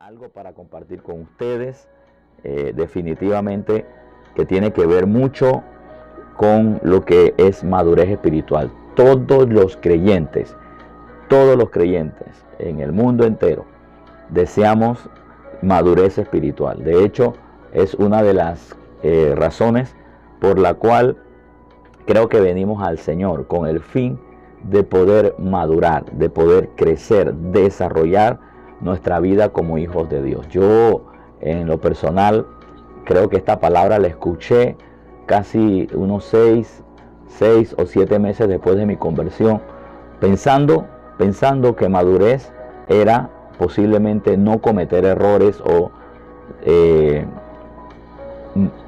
algo para compartir con ustedes, definitivamente que tiene que ver mucho con lo que es madurez espiritual. Todos los creyentes en el mundo entero deseamos madurez espiritual. De hecho, es una de las razones por la cual creo que venimos al Señor, con el fin de poder madurar, de poder crecer, desarrollar nuestra vida como hijos de Dios. Yo, en lo personal, creo que esta palabra la escuché casi unos 6 o 7 meses después de mi conversión, pensando que madurez era posiblemente no cometer errores o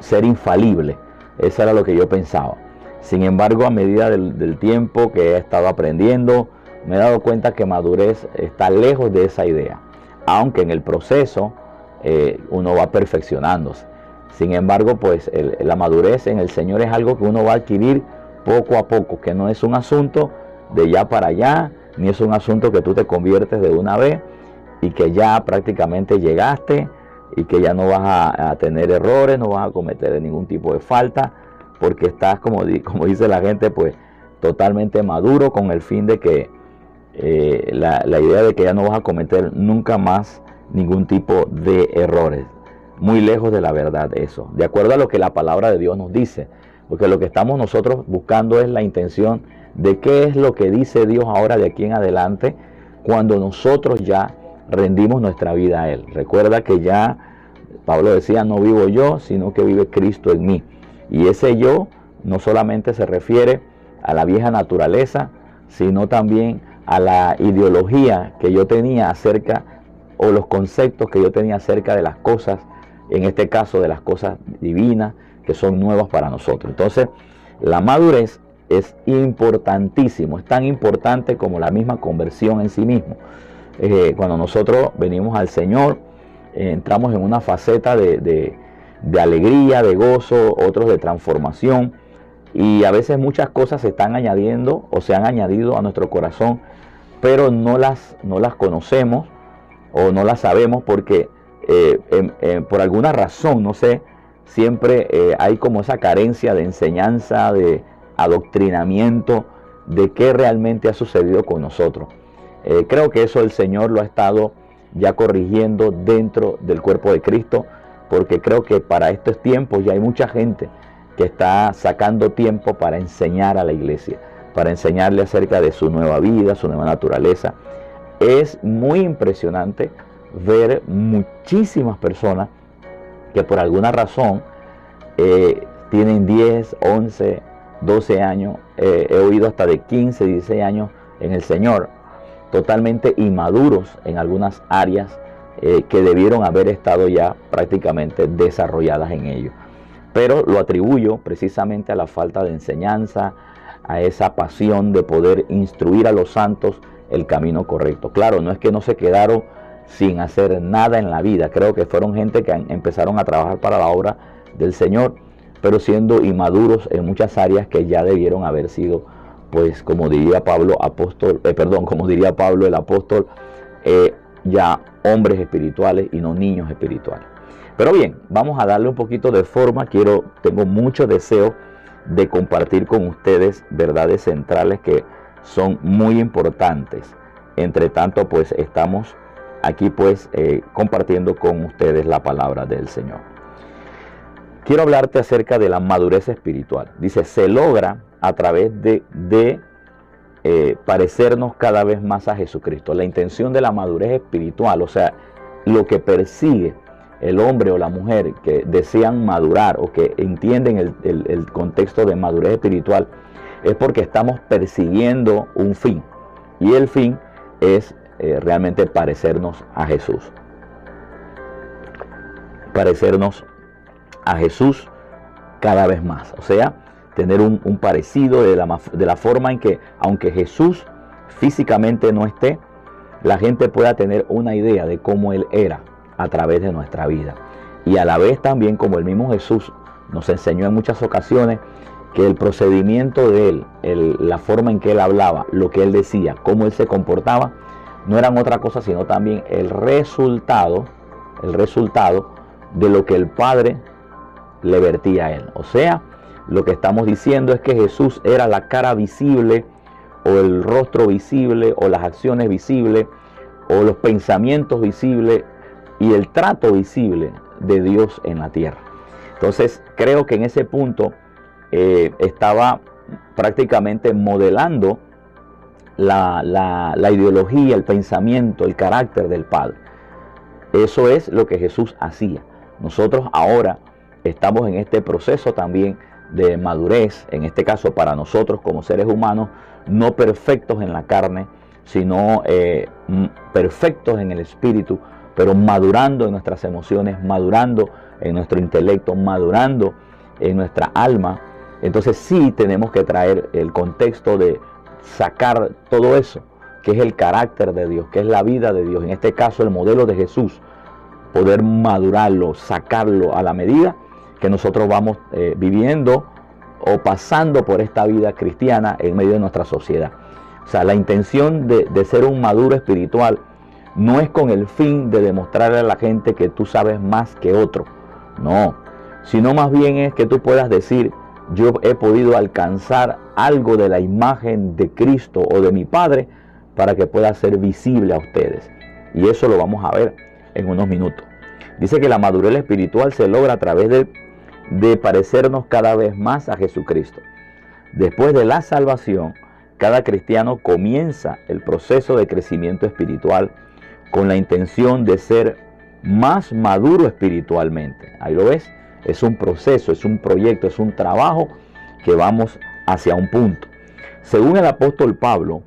ser infalible. Eso era lo que yo pensaba. Sin embargo, a medida del tiempo que he estado aprendiendo, me he dado cuenta que madurez está lejos de esa idea, aunque en el proceso uno va perfeccionándose. Sin embargo, pues la madurez en el Señor es algo que uno va a adquirir poco a poco, que no es un asunto de ya para allá, ni es un asunto que tú te conviertes de una vez y que ya prácticamente llegaste y que ya no vas a tener errores, no vas a cometer ningún tipo de falta, porque estás, como dice la gente, pues totalmente maduro, con el fin de que la idea de que ya no vas a cometer nunca más ningún tipo de errores. Muy lejos de la verdad eso, de acuerdo a lo que la palabra de Dios nos dice, porque lo que estamos nosotros buscando es la intención de qué es lo que dice Dios ahora de aquí en adelante, cuando nosotros ya rendimos nuestra vida a Él. Recuerda que ya Pablo decía, no vivo yo, sino que vive Cristo en mí. Y ese yo no solamente se refiere a la vieja naturaleza, sino también a la ideología que yo tenía acerca, o los conceptos que yo tenía acerca de las cosas, en este caso de las cosas divinas, que son nuevas para nosotros. Entonces, la madurez es importantísimo, es tan importante como la misma conversión en sí mismo. Cuando nosotros venimos al Señor, entramos en una faceta de alegría, de gozo, otros de transformación, y a veces muchas cosas se están añadiendo o se han añadido a nuestro corazón, pero no las conocemos o no las sabemos porque por alguna razón, no sé, siempre hay como esa carencia de enseñanza, de adoctrinamiento de qué realmente ha sucedido con nosotros. Creo que eso el Señor lo ha estado ya corrigiendo dentro del cuerpo de Cristo, porque creo que para estos tiempos ya hay mucha gente que está sacando tiempo para enseñar a la iglesia, para enseñarle acerca de su nueva vida, su nueva naturaleza. Es muy impresionante ver muchísimas personas que por alguna razón tienen 10, 11, 12 años, he oído hasta de 15, 16 años en el Señor, totalmente inmaduros en algunas áreas que debieron haber estado ya prácticamente desarrolladas en ello. Pero lo atribuyo precisamente a la falta de enseñanza, a esa pasión de poder instruir a los santos el camino correcto. Claro, no es que no se quedaron sin hacer nada en la vida. Creo que fueron gente que empezaron a trabajar para la obra del Señor, pero siendo inmaduros en muchas áreas que ya debieron haber sido, pues como diría Pablo el apóstol, ya hombres espirituales y no niños espirituales. Pero bien, vamos a darle un poquito de forma. Tengo mucho deseo de compartir con ustedes verdades centrales que son muy importantes. Entre tanto, pues estamos aquí pues compartiendo con ustedes la palabra del Señor. Quiero hablarte acerca de la madurez espiritual. Dice, se logra a través de parecernos cada vez más a Jesucristo. La intención de la madurez espiritual, o sea, lo que persigue el hombre o la mujer que desean madurar o que entienden el contexto de madurez espiritual, es porque estamos persiguiendo un fin. Y el fin es realmente parecernos a Jesús. Parecernos a Jesús cada vez más. O sea, tener un parecido de la forma en que, aunque Jesús físicamente no esté, la gente pueda tener una idea de cómo Él era a través de nuestra vida. Y a la vez también, como el mismo Jesús nos enseñó en muchas ocasiones, que el procedimiento de Él, la forma en que Él hablaba, lo que Él decía, cómo Él se comportaba, no eran otra cosa sino también el resultado el resultado de lo que el Padre le vertía a él. O sea, lo que estamos diciendo es que Jesús era la cara visible, o el rostro visible, o las acciones visibles, o los pensamientos visibles y el trato visible de Dios en la tierra. Entonces creo que en ese punto estaba prácticamente modelando la ideología, el pensamiento, el carácter del Padre. Eso es lo que Jesús hacía. Nosotros ahora estamos en este proceso también de madurez, en este caso para nosotros como seres humanos, no perfectos en la carne, sino perfectos en el espíritu, pero madurando en nuestras emociones, madurando en nuestro intelecto, madurando en nuestra alma. Entonces sí tenemos que traer el contexto de sacar todo eso, que es el carácter de Dios, que es la vida de Dios, en este caso el modelo de Jesús, poder madurarlo, sacarlo a la medida que nosotros vamos viviendo o pasando por esta vida cristiana en medio de nuestra sociedad. O sea, la intención de ser un maduro espiritual no es con el fin de demostrarle a la gente que tú sabes más que otro, no, sino más bien es que tú puedas decir: yo he podido alcanzar algo de la imagen de Cristo o de mi Padre para que pueda ser visible a ustedes. Y eso lo vamos a ver en unos minutos. Dice que la madurez espiritual se logra a través de parecernos cada vez más a Jesucristo. Después de la salvación, cada cristiano comienza el proceso de crecimiento espiritual con la intención de ser más maduro espiritualmente. Ahí lo ves, es un proceso, es un proyecto, es un trabajo que vamos hacia un punto. Según el apóstol Pablo,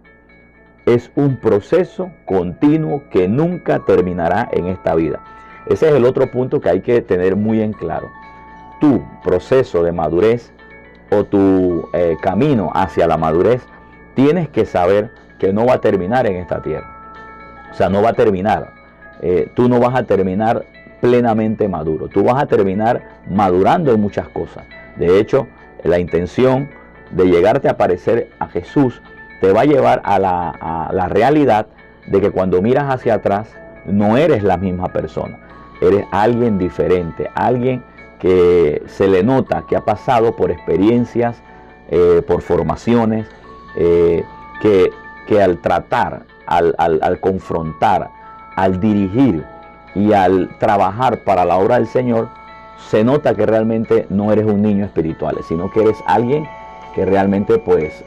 es un proceso continuo que nunca terminará en esta vida. Ese es el otro punto que hay que tener muy en claro. Tu proceso de madurez o tu camino hacia la madurez, tienes que saber que no va a terminar en esta tierra. O sea, no va a terminar. Tú no vas a terminar plenamente maduro. Tú vas a terminar madurando en muchas cosas. De hecho, la intención de llegarte a parecer a Jesús te va a llevar a la realidad de que cuando miras hacia atrás no eres la misma persona. Eres alguien diferente, alguien que se le nota que ha pasado por experiencias, por formaciones, que al tratar, al confrontar, al dirigir y al trabajar para la obra del Señor, se nota que realmente no eres un niño espiritual, sino que eres alguien que realmente pues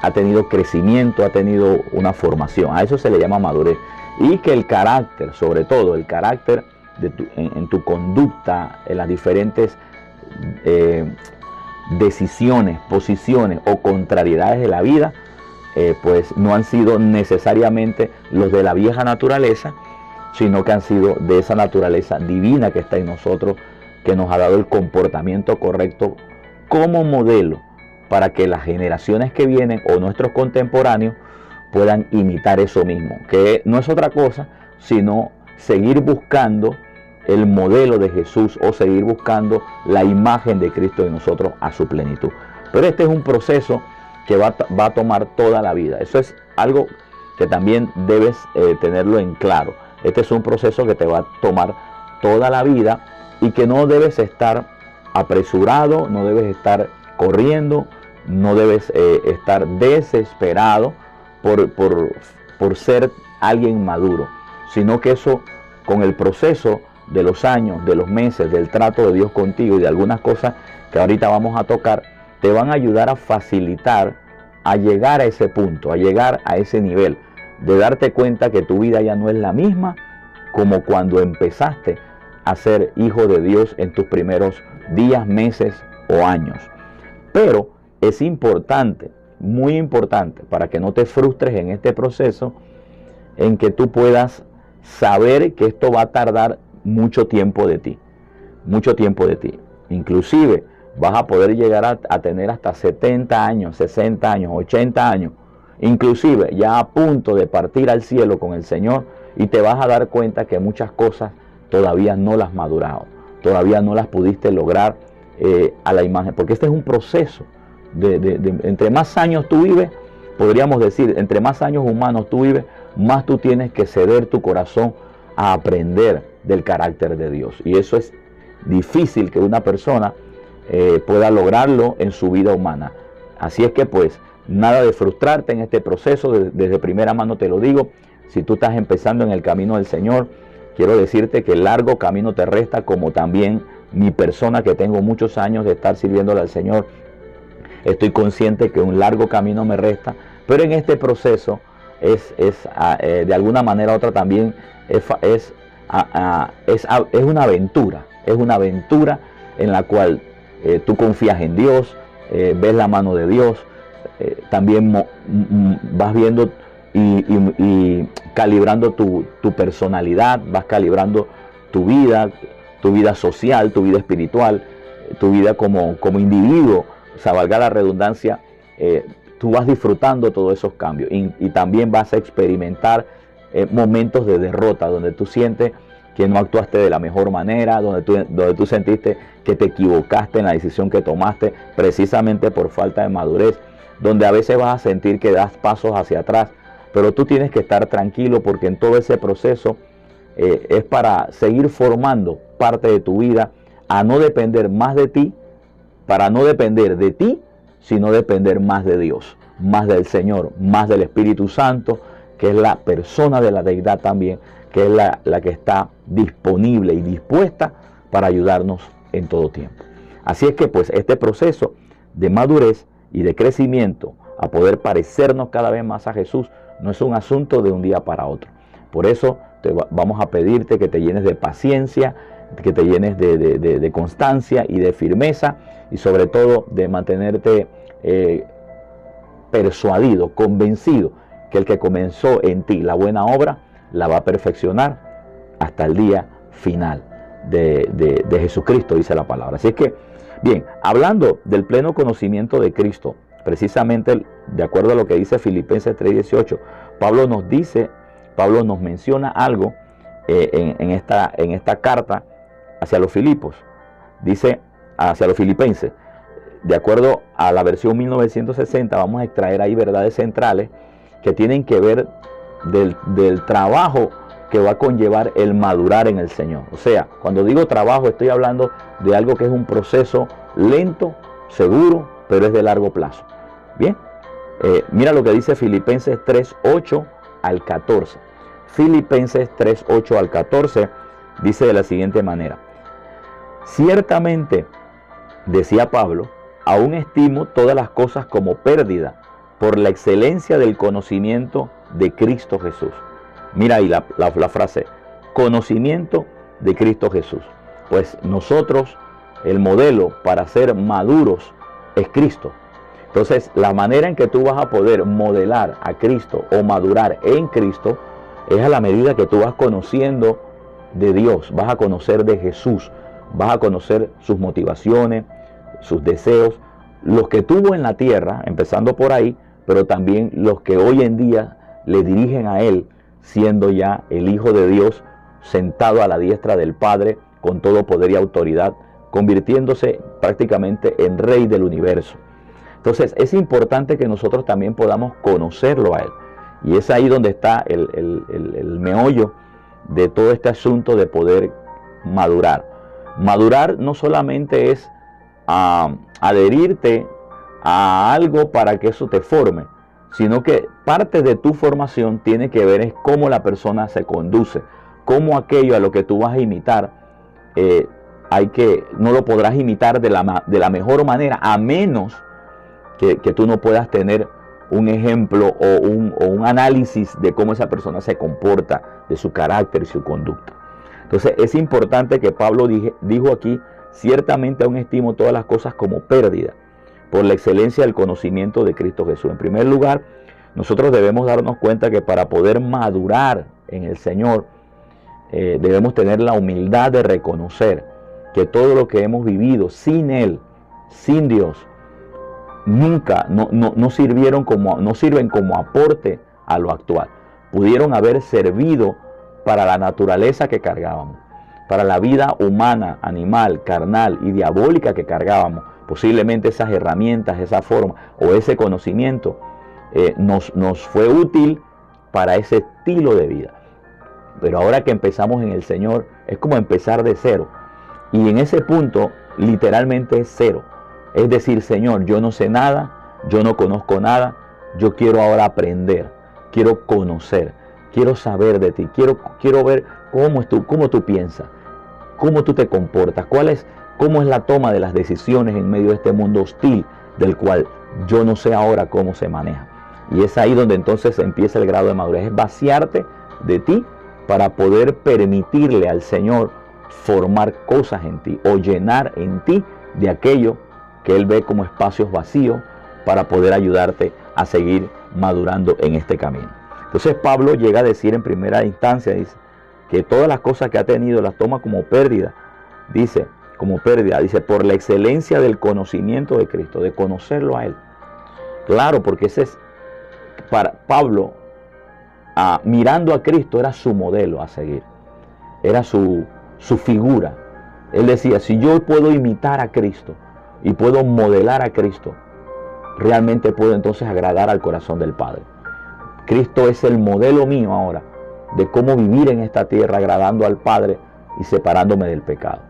ha tenido crecimiento, ha tenido una formación. A eso se le llama madurez. Y que el carácter, sobre todo el carácter en tu conducta, en las diferentes decisiones, posiciones o contrariedades de la vida, pues no han sido necesariamente los de la vieja naturaleza, sino que han sido de esa naturaleza divina que está en nosotros, que nos ha dado el comportamiento correcto como modelo para que las generaciones que vienen o nuestros contemporáneos puedan imitar eso mismo, que no es otra cosa sino seguir buscando el modelo de Jesús o seguir buscando la imagen de Cristo en nosotros a su plenitud. Pero este es un proceso que va a tomar toda la vida. Eso es algo que también debes tenerlo en claro. Este es un proceso que te va a tomar toda la vida y que no debes estar apresurado, no debes estar corriendo, no debes estar desesperado por ser alguien maduro, sino que eso, con el proceso de los años, de los meses, del trato de Dios contigo y de algunas cosas que ahorita vamos a tocar, te van a ayudar a facilitar a llegar a ese punto, a llegar a ese nivel, de darte cuenta que tu vida ya no es la misma como cuando empezaste a ser hijo de Dios en tus primeros días, meses o años. Pero es importante, muy importante, para que no te frustres en este proceso, en que tú puedas saber que esto va a tardar mucho tiempo de ti, mucho tiempo de ti. Inclusive vas a poder llegar a tener hasta 70 años, 60 años, 80 años, inclusive ya a punto de partir al cielo con el Señor, y te vas a dar cuenta que muchas cosas todavía no las has madurado, todavía no las pudiste lograr a la imagen, porque este es un proceso entre más años tú vives, podríamos decir, entre más años humanos tú vives, más tú tienes que ceder tu corazón a aprender del carácter de Dios. Y eso es difícil que una persona pueda lograrlo en su vida humana. Así es que pues nada de frustrarte en este proceso, desde primera mano te lo digo. Si tú estás empezando en el camino del Señor, quiero decirte que el largo camino te resta, como también mi persona, que tengo muchos años de estar sirviéndole al Señor. Estoy consciente que un largo camino me resta, pero en este proceso de alguna manera u otra también es una aventura. Es una aventura en la cual tú confías en Dios, ves la mano de Dios, también vas viendo y calibrando tu personalidad, vas calibrando tu vida social, tu vida espiritual, tu vida como individuo. O sea, valga la redundancia, tú vas disfrutando todos esos cambios y también vas a experimentar momentos de derrota donde tú sientes que no actuaste de la mejor manera, donde tú sentiste que te equivocaste en la decisión que tomaste precisamente por falta de madurez, donde a veces vas a sentir que das pasos hacia atrás, pero tú tienes que estar tranquilo, porque en todo ese proceso es para seguir formando parte de tu vida, a no depender más de ti, para no depender de ti, sino depender más de Dios, más del Señor, más del Espíritu Santo, que es la persona de la deidad también, que es la que está disponible y dispuesta para ayudarnos en todo tiempo. Así es que pues este proceso de madurez y de crecimiento a poder parecernos cada vez más a Jesús no es un asunto de un día para otro. Por eso vamos a pedirte que te llenes de paciencia, que te llenes de constancia y de firmeza, y sobre todo de mantenerte persuadido, convencido que el que comenzó en ti la buena obra la va a perfeccionar hasta el día final de Jesucristo, dice la palabra. Así que, bien, hablando del pleno conocimiento de Cristo, precisamente de acuerdo a lo que dice Filipenses 3:18, Pablo nos menciona algo en esta carta hacia los Filipos. Dice hacia los filipenses, de acuerdo a la versión 1960, vamos a extraer ahí verdades centrales que tienen que ver del trabajo que va a conllevar el madurar en el Señor. O sea, cuando digo trabajo, estoy hablando de algo que es un proceso lento, seguro, pero es de largo plazo. Bien, mira lo que dice Filipenses 3:8 al 14. Filipenses 3:8 al 14 dice de la siguiente manera: ciertamente, decía Pablo, aún estimo todas las cosas como pérdida por la excelencia del conocimiento de Cristo Jesús. Mira ahí la frase, conocimiento de Cristo Jesús. Pues nosotros, el modelo para ser maduros es Cristo. Entonces, la manera en que tú vas a poder modelar a Cristo o madurar en Cristo es a la medida que tú vas conociendo de Dios, vas a conocer de Jesús, vas a conocer sus motivaciones, sus deseos, los que tuvo en la tierra, empezando por ahí, pero también los que hoy en día le dirigen a Él, siendo ya el Hijo de Dios, sentado a la diestra del Padre, con todo poder y autoridad, convirtiéndose prácticamente en Rey del universo. Entonces es importante que nosotros también podamos conocerlo a Él. Y es ahí donde está el meollo de todo este asunto de poder madurar. Madurar no solamente es adherirte a algo para que eso te forme, sino que parte de tu formación tiene que ver es cómo la persona se conduce, cómo aquello a lo que tú vas a imitar, no lo podrás imitar de la mejor manera, a menos que tú no puedas tener un ejemplo o un análisis de cómo esa persona se comporta, de su carácter y su conducta. Entonces es importante que Pablo dijo aquí, ciertamente aún estimo todas las cosas como pérdida por la excelencia del conocimiento de Cristo Jesús. En primer lugar, nosotros debemos darnos cuenta que para poder madurar en el Señor, debemos tener la humildad de reconocer que todo lo que hemos vivido sin Él, sin Dios, nunca no sirven como aporte a lo actual. Pudieron haber servido para la naturaleza que cargábamos, para la vida humana, animal, carnal y diabólica que cargábamos. Posiblemente esas herramientas, esa forma o ese conocimiento nos fue útil para ese estilo de vida. Pero ahora que empezamos en el Señor, es como empezar de cero. Y en ese punto, literalmente es cero. Es decir, Señor, yo no sé nada, yo no conozco nada, yo quiero ahora aprender, quiero conocer, quiero saber de ti, quiero ver cómo tú piensas, cómo tú te comportas, cómo es la toma de las decisiones en medio de este mundo hostil del cual yo no sé ahora cómo se maneja. Y es ahí donde entonces empieza el grado de madurez, es vaciarte de ti para poder permitirle al Señor formar cosas en ti o llenar en ti de aquello que Él ve como espacios vacíos para poder ayudarte a seguir madurando en este camino. Entonces Pablo llega a decir en primera instancia, dice, que todas las cosas que ha tenido las toma como pérdida, dice, por la excelencia del conocimiento de Cristo, de conocerlo a Él. Claro, porque ese es, para Pablo, mirando a Cristo, era su modelo a seguir, era su figura. Él decía, si yo puedo imitar a Cristo y puedo modelar a Cristo, realmente puedo entonces agradar al corazón del Padre. Cristo es el modelo mío ahora de cómo vivir en esta tierra agradando al Padre y separándome del pecado.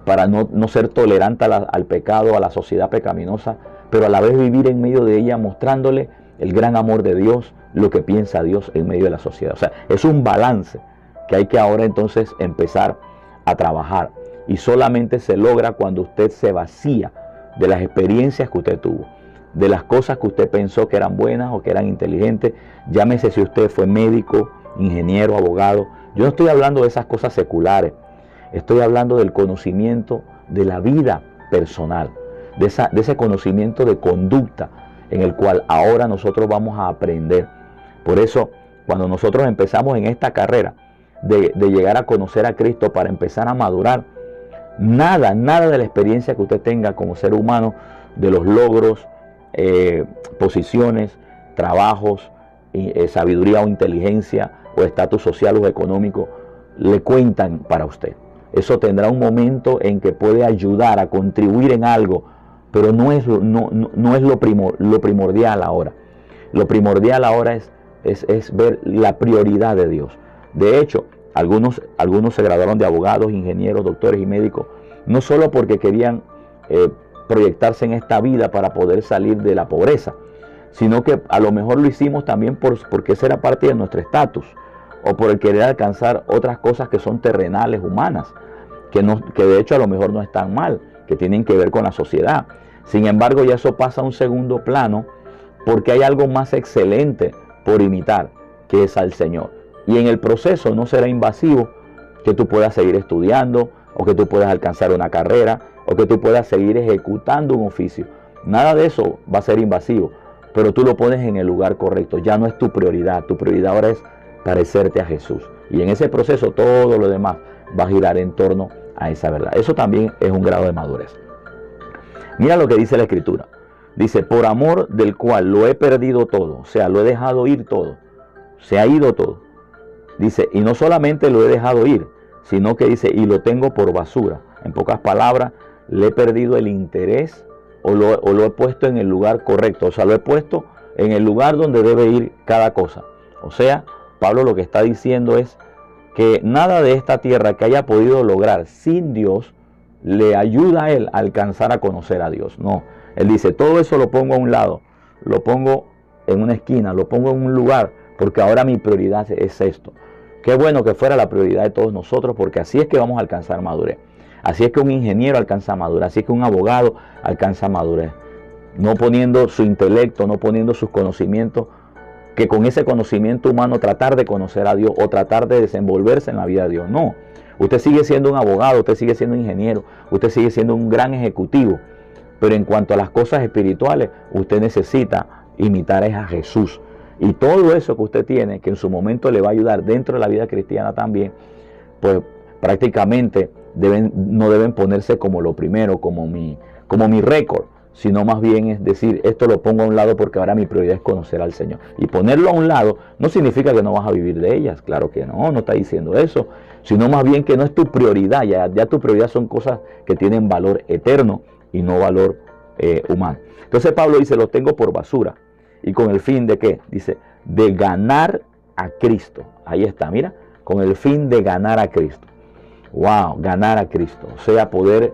Para no ser tolerante al pecado, a la sociedad pecaminosa, pero a la vez vivir en medio de ella mostrándole el gran amor de Dios, lo que piensa Dios en medio de la sociedad. O sea, es un balance que hay que ahora entonces empezar a trabajar. Y solamente se logra cuando usted se vacía de las experiencias que usted tuvo, de las cosas que usted pensó que eran buenas o que eran inteligentes. Llámese si usted fue médico, ingeniero, abogado. Yo no estoy hablando de esas cosas seculares. Estoy hablando del conocimiento de la vida personal, de ese conocimiento de conducta en el cual ahora nosotros vamos a aprender. Por eso, cuando nosotros empezamos en esta carrera de llegar a conocer a Cristo para empezar a madurar, nada de la experiencia que usted tenga como ser humano, de los logros, posiciones, trabajos, sabiduría o inteligencia o estatus social o económico, le cuentan para usted. Eso tendrá un momento en que puede ayudar a contribuir en algo, pero no es lo primordial ahora. Lo primordial ahora es ver la prioridad de Dios. De hecho, algunos se graduaron de abogados, ingenieros, doctores y médicos, no solo porque querían proyectarse en esta vida para poder salir de la pobreza, sino que a lo mejor lo hicimos también porque esa era parte de nuestro estatus, o por el querer alcanzar otras cosas que son terrenales, humanas, que de hecho a lo mejor no están mal, que tienen que ver con la sociedad. Sin embargo, ya eso pasa a un segundo plano, porque hay algo más excelente por imitar, que es al Señor. Y en el proceso no será invasivo que tú puedas seguir estudiando, o que tú puedas alcanzar una carrera, o que tú puedas seguir ejecutando un oficio. Nada de eso va a ser invasivo, pero tú lo pones en el lugar correcto. Ya no es tu prioridad ahora es parecerte a Jesús. Y en ese proceso todo lo demás va a girar en torno a esa verdad. Eso también es un grado de madurez. Mira lo que dice la Escritura. Dice, por amor del cual lo he perdido todo, o sea, lo he dejado ir todo, se ha ido todo. Dice, y no solamente lo he dejado ir, sino que dice, y lo tengo por basura. En pocas palabras, le he perdido el interés o lo he puesto en el lugar correcto. O sea, lo he puesto en el lugar donde debe ir cada cosa. O sea, Pablo lo que está diciendo es que nada de esta tierra que haya podido lograr sin Dios le ayuda a él a alcanzar a conocer a Dios. No, él dice, todo eso lo pongo a un lado, lo pongo en una esquina, lo pongo en un lugar, porque ahora mi prioridad es esto. Qué bueno que fuera la prioridad de todos nosotros, porque así es que vamos a alcanzar madurez. Así es que un ingeniero alcanza madurez, así es que un abogado alcanza madurez. No poniendo su intelecto, no poniendo sus conocimientos, que con ese conocimiento humano tratar de conocer a Dios o tratar de desenvolverse en la vida de Dios. No, usted sigue siendo un abogado, usted sigue siendo un ingeniero, usted sigue siendo un gran ejecutivo, pero en cuanto a las cosas espirituales, usted necesita imitar a Jesús. Y todo eso que usted tiene, que en su momento le va a ayudar dentro de la vida cristiana también, pues prácticamente no deben ponerse como lo primero, como mi récord, sino más bien es decir, esto lo pongo a un lado porque ahora mi prioridad es conocer al Señor. Y ponerlo a un lado no significa que no vas a vivir de ellas, claro que no está diciendo eso, sino más bien que no es tu prioridad, ya tu prioridad son cosas que tienen valor eterno y no valor humano. Entonces Pablo dice, lo tengo por basura. ¿Y con el fin de qué? Dice, de ganar a Cristo. Ahí está, mira, con el fin de ganar a Cristo. Wow, ganar a Cristo. O sea, poder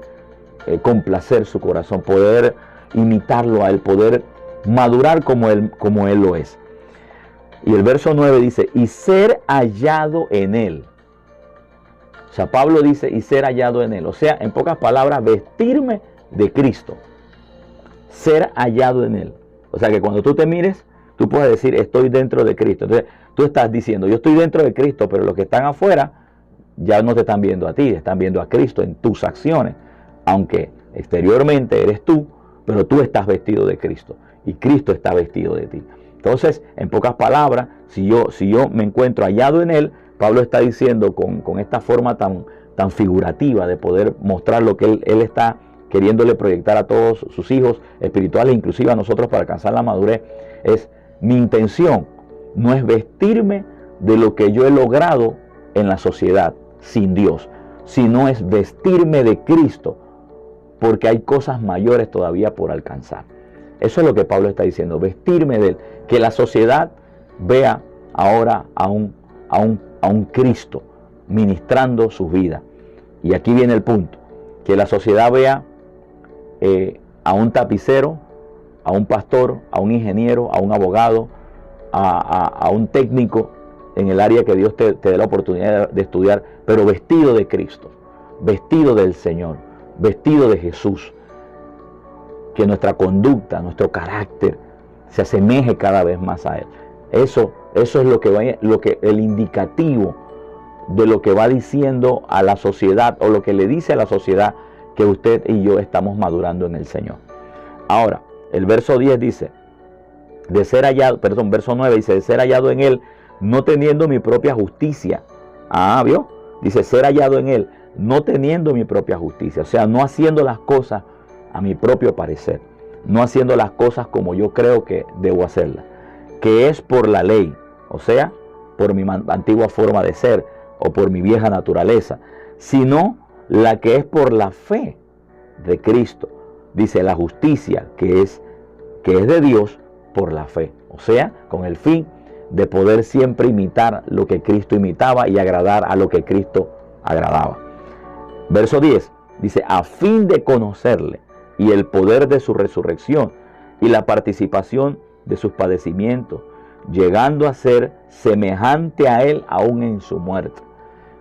complacer su corazón, poder imitarlo a Él, poder madurar como Él lo es. Y el verso 9 dice, y ser hallado en Él. O sea, Pablo dice, y ser hallado en Él. O sea, en pocas palabras, vestirme de Cristo. Ser hallado en Él. O sea, que cuando tú te mires, tú puedes decir, estoy dentro de Cristo. Entonces, tú estás diciendo, yo estoy dentro de Cristo, pero los que están afuera ya no te están viendo a ti, te están viendo a Cristo en tus acciones. Aunque exteriormente eres tú, pero tú estás vestido de Cristo y Cristo está vestido de ti. Entonces, en pocas palabras, si yo me encuentro hallado en Él, Pablo está diciendo con esta forma tan figurativa de poder mostrar lo que él está queriéndole proyectar a todos sus hijos espirituales, inclusive a nosotros para alcanzar la madurez, es mi intención no es vestirme de lo que yo he logrado en la sociedad sin Dios, sino es vestirme de Cristo, porque hay cosas mayores todavía por alcanzar. Eso es lo que Pablo está diciendo, vestirme de Él, que la sociedad vea ahora a un Cristo ministrando su vida. Y aquí viene el punto, que la sociedad vea a un tapicero, a un pastor, a un ingeniero, a un abogado, a un técnico en el área que Dios te dé la oportunidad de estudiar, pero vestido de Cristo, vestido del Señor, vestido de Jesús. Que nuestra conducta, nuestro carácter se asemeje cada vez más a Él. Eso es lo que el indicativo de lo que va diciendo a la sociedad, o lo que le dice a la sociedad que usted y yo estamos madurando en el Señor. Ahora, el verso 10 dice, verso 9 dice, de ser hallado en Él, no teniendo mi propia justicia. ¿Vio? Dice, ser hallado en Él, no teniendo mi propia justicia. O sea, no haciendo las cosas a mi propio parecer, no haciendo las cosas como yo creo que debo hacerlas, que es por la ley, o sea, por mi antigua forma de ser o por mi vieja naturaleza, sino la que es por la fe de Cristo. Dice la justicia que es de Dios por la fe, o sea, con el fin de poder siempre imitar lo que Cristo imitaba y agradar a lo que Cristo agradaba. Verso 10 dice, a fin de conocerle y el poder de su resurrección y la participación de sus padecimientos, llegando a ser semejante a Él aún en su muerte.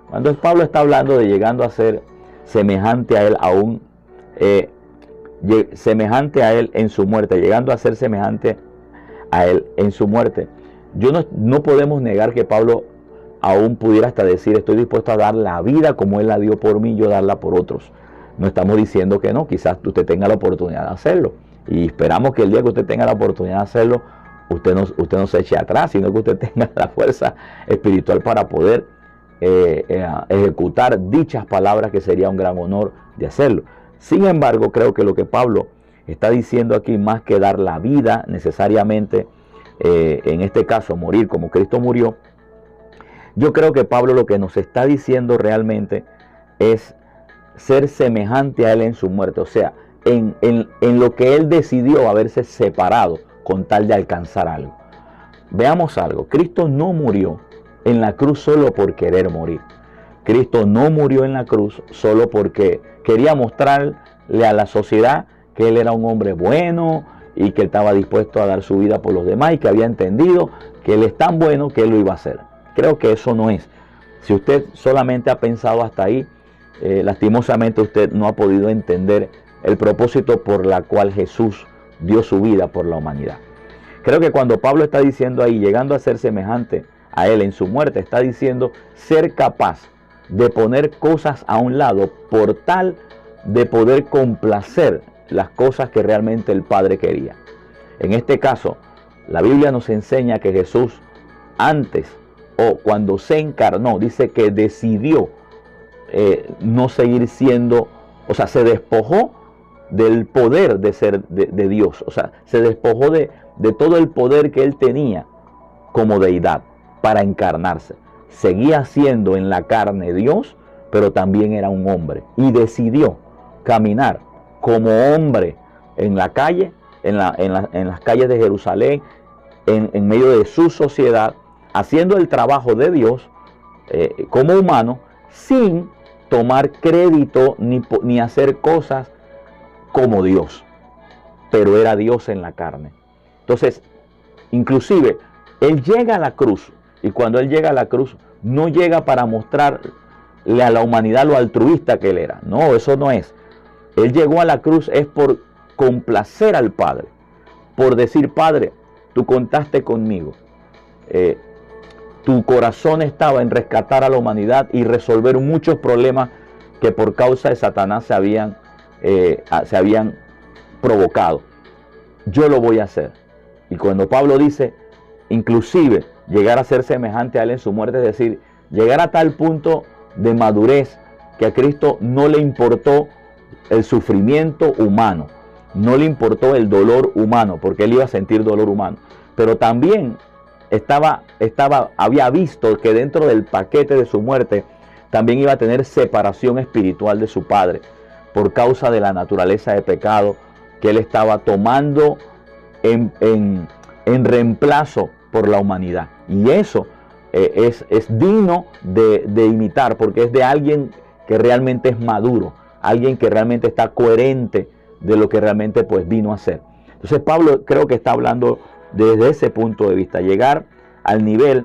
Cuando Pablo está hablando de llegando a ser semejante a Él aún, semejante a Él en su muerte, llegando a ser semejante a Él en su muerte, no podemos negar que Pablo aún pudiera hasta decir, estoy dispuesto a dar la vida como Él la dio por mí, yo darla por otros. No estamos diciendo que no, quizás usted tenga la oportunidad de hacerlo. Y esperamos que el día que usted tenga la oportunidad de hacerlo, usted no se eche atrás, sino que usted tenga la fuerza espiritual para poder ejecutar dichas palabras, que sería un gran honor de hacerlo. Sin embargo, creo que lo que Pablo está diciendo aquí, más que dar la vida necesariamente, en este caso morir como Cristo murió, yo creo que Pablo lo que nos está diciendo realmente es ser semejante a Él en su muerte, o sea, en lo que Él decidió haberse separado con tal de alcanzar algo. Veamos algo, Cristo no murió en la cruz solo por querer morir. Cristo no murió en la cruz solo porque quería mostrarle a la sociedad que Él era un hombre bueno y que Él estaba dispuesto a dar su vida por los demás y que había entendido que Él es tan bueno que Él lo iba a hacer. Creo que eso no es. Si usted solamente ha pensado hasta ahí, lastimosamente usted no ha podido entender el propósito por la cual Jesús dio su vida por la humanidad. Creo que cuando Pablo está diciendo ahí, llegando a ser semejante a Él en su muerte, está diciendo ser capaz de poner cosas a un lado por tal de poder complacer las cosas que realmente el Padre quería. En este caso, la Biblia nos enseña que Jesús antes o cuando se encarnó, dice que decidió no seguir siendo, o sea, se despojó del poder de ser de Dios, o sea, se despojó de todo el poder que Él tenía como deidad para encarnarse. Seguía siendo en la carne Dios, pero también era un hombre y decidió caminar como hombre en la calle, en las calles de Jerusalén, en medio de su sociedad, haciendo el trabajo de Dios, como humano, sin tomar crédito ni hacer cosas como Dios, pero era Dios en la carne. Entonces, inclusive, Él llega a la cruz, y cuando Él llega a la cruz, no llega para mostrarle a la humanidad lo altruista que Él era. No, eso no es. Él llegó a la cruz es por complacer al Padre, por decir: Padre, tú contaste conmigo. Tu corazón estaba en rescatar a la humanidad y resolver muchos problemas que por causa de Satanás se habían provocado. Yo lo voy a hacer. Y cuando Pablo dice, inclusive, llegar a ser semejante a Él en su muerte, es decir, llegar a tal punto de madurez que a Cristo no le importó el sufrimiento humano, no le importó el dolor humano, porque Él iba a sentir dolor humano, pero también había visto que dentro del paquete de su muerte también iba a tener separación espiritual de su Padre por causa de la naturaleza de pecado que Él estaba tomando en reemplazo por la humanidad. Y eso es digno de imitar, porque es de alguien que realmente es maduro, alguien que realmente está coherente de lo que realmente pues vino a ser. Entonces Pablo creo que está hablando desde ese punto de vista, llegar al nivel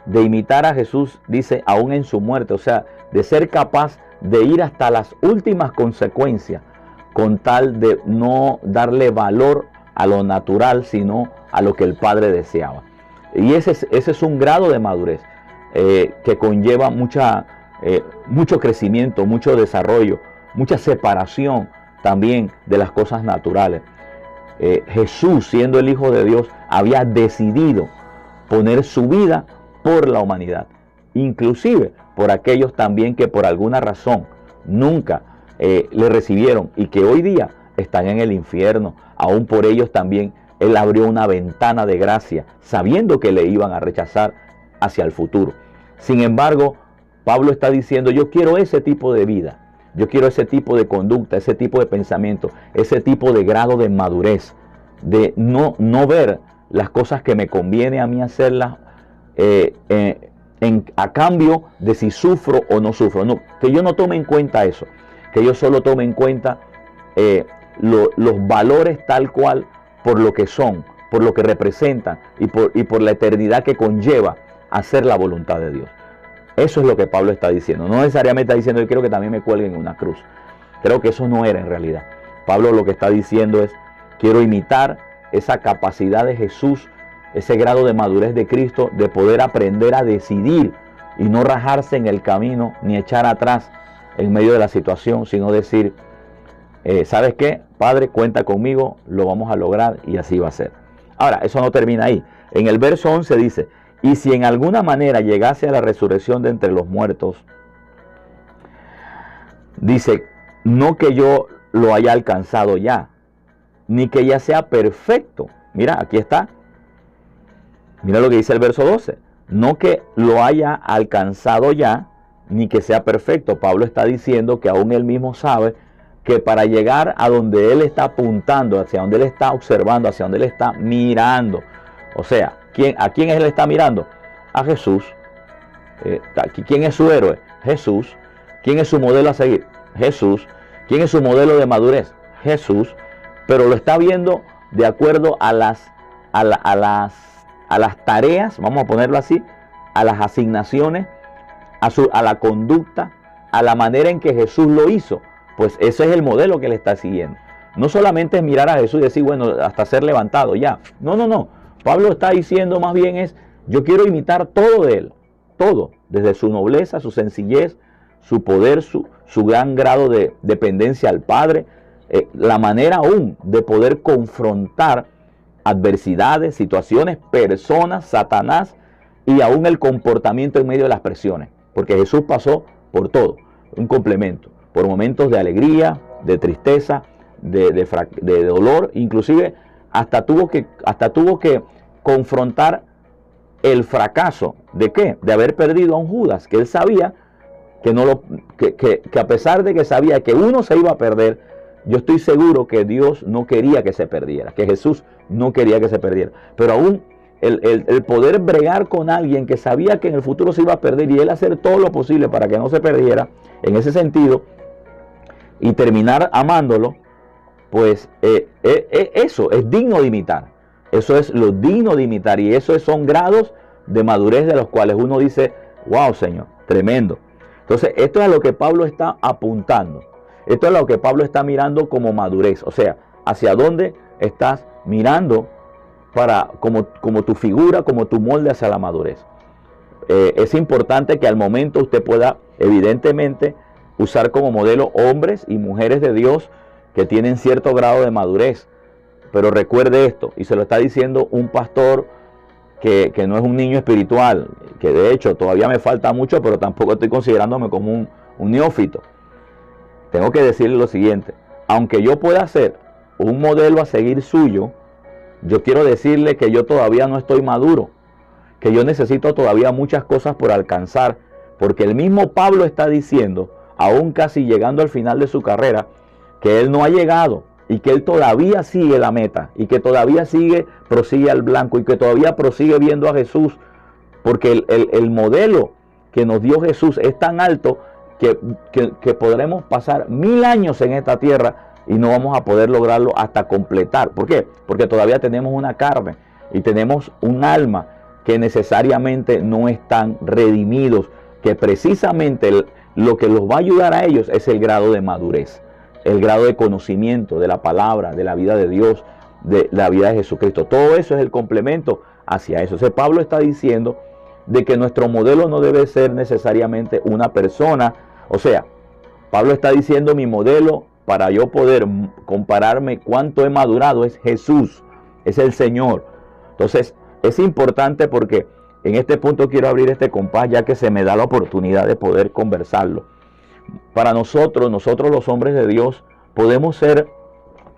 de imitar a Jesús, dice, aún en su muerte, o sea, de ser capaz de ir hasta las últimas consecuencias con tal de no darle valor a lo natural, sino a lo que el Padre deseaba. Y ese es un grado de madurez que conlleva mucho crecimiento, mucho desarrollo, mucha separación también de las cosas naturales. Jesús, siendo el Hijo de Dios, había decidido poner su vida por la humanidad, inclusive por aquellos también que por alguna razón nunca le recibieron y que hoy día están en el infierno. Aún por ellos también Él abrió una ventana de gracia, sabiendo que le iban a rechazar hacia el futuro. Sin embargo, Pablo está diciendo: yo quiero ese tipo de vida, yo quiero ese tipo de conducta, ese tipo de pensamiento, ese tipo de grado de madurez, de no ver las cosas que me conviene a mí hacerlas a cambio de si sufro o no sufro. No, que yo no tome en cuenta eso, que yo solo tome en cuenta los valores tal cual por lo que son, por lo que representan y por la eternidad que conlleva hacer la voluntad de Dios. Eso es lo que Pablo está diciendo. No necesariamente está diciendo: yo quiero que también me cuelguen en una cruz. Creo que eso no era en realidad. Pablo lo que está diciendo es: quiero imitar esa capacidad de Jesús, ese grado de madurez de Cristo, de poder aprender a decidir y no rajarse en el camino, ni echar atrás en medio de la situación, sino decir: ¿sabes qué? Padre, cuenta conmigo, lo vamos a lograr y así va a ser. Ahora, eso no termina ahí. En el verso 11 dice: y si en alguna manera llegase a la resurrección de entre los muertos, dice, no que yo lo haya alcanzado ya, ni que ya sea perfecto. Mira, aquí está. Mira lo que dice el verso 12. No que lo haya alcanzado ya, ni que sea perfecto. Pablo está diciendo que aún él mismo sabe que para llegar a donde él está apuntando, hacia donde él está observando, hacia donde él está mirando, o sea, ¿a quién él está mirando? A Jesús. ¿Quién es su héroe? Jesús. ¿Quién es su modelo a seguir? Jesús. ¿Quién es su modelo de madurez? Jesús. Pero lo está viendo de acuerdo a las tareas, vamos a ponerlo así, a las asignaciones, a la conducta, a la manera en que Jesús lo hizo. Pues ese es el modelo que él está siguiendo. No solamente es mirar a Jesús y decir, bueno, hasta ser levantado, ya. No. Pablo está diciendo más bien es: yo quiero imitar todo de él. Todo. Desde su nobleza, su sencillez, su poder, su gran grado de dependencia al Padre. La manera aún de poder confrontar adversidades, situaciones, personas, Satanás y aún el comportamiento en medio de las presiones. Porque Jesús pasó por todo. Un complemento. Por momentos de alegría, de tristeza, de dolor, inclusive hasta tuvo que confrontar el fracaso. ¿De qué? De haber perdido a un Judas, que él sabía que a pesar de que sabía que uno se iba a perder, yo estoy seguro que Dios no quería que se perdiera, que Jesús no quería que se perdiera. Pero aún el poder bregar con alguien que sabía que en el futuro se iba a perder y él hacer todo lo posible para que no se perdiera, en ese sentido, y terminar amándolo, pues eso es digno de imitar. Eso es lo digno de imitar, y esos son grados de madurez de los cuales uno dice, wow, Señor, tremendo. Entonces, esto es a lo que Pablo está apuntando. Esto es a lo que Pablo está mirando como madurez. O sea, hacia dónde estás mirando como tu figura, como tu molde hacia la madurez. Es importante que al momento usted pueda, evidentemente, usar como modelo hombres y mujeres de Dios que tienen cierto grado de madurez. Pero recuerde esto, y se lo está diciendo un pastor que no es un niño espiritual, que de hecho todavía me falta mucho, pero tampoco estoy considerándome como un neófito. Tengo que decirle lo siguiente: aunque yo pueda ser un modelo a seguir suyo, yo quiero decirle que yo todavía no estoy maduro, que yo necesito todavía muchas cosas por alcanzar, porque el mismo Pablo está diciendo, aún casi llegando al final de su carrera, que él no ha llegado y que él todavía sigue la meta y que todavía prosigue al blanco y que todavía prosigue viendo a Jesús, porque el modelo que nos dio Jesús es tan alto que podremos pasar 1000 años en esta tierra y no vamos a poder lograrlo hasta completar. ¿Por qué? Porque todavía tenemos una carne y tenemos un alma que necesariamente no están redimidos, que precisamente lo que los va a ayudar a ellos es el grado de madurez, el grado de conocimiento de la palabra, de la vida de Dios, de la vida de Jesucristo. Todo eso es el complemento hacia eso. O sea, Pablo está diciendo de que nuestro modelo no debe ser necesariamente una persona. O sea, Pablo está diciendo, mi modelo para yo poder compararme cuánto he madurado es Jesús, es el Señor. Entonces, es importante porque en este punto quiero abrir este compás ya que se me da la oportunidad de poder conversarlo. Para nosotros los hombres de Dios, podemos ser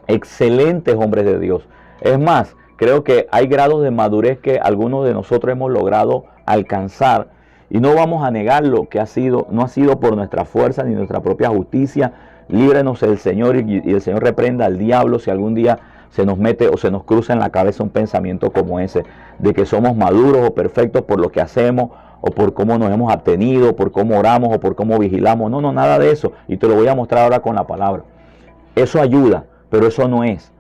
excelentes hombres de Dios. Es más, creo que hay grados de madurez que algunos de nosotros hemos logrado alcanzar y no vamos a negarlo, que no ha sido por nuestra fuerza ni nuestra propia justicia. Líbrenos el Señor y el Señor reprenda al diablo si algún día se nos mete o se nos cruza en la cabeza un pensamiento como ese, de que somos maduros o perfectos por lo que hacemos o por cómo nos hemos abstenido, por cómo oramos o por cómo vigilamos. No, nada de eso. Y te lo voy a mostrar ahora con la palabra. Eso ayuda, pero eso no es.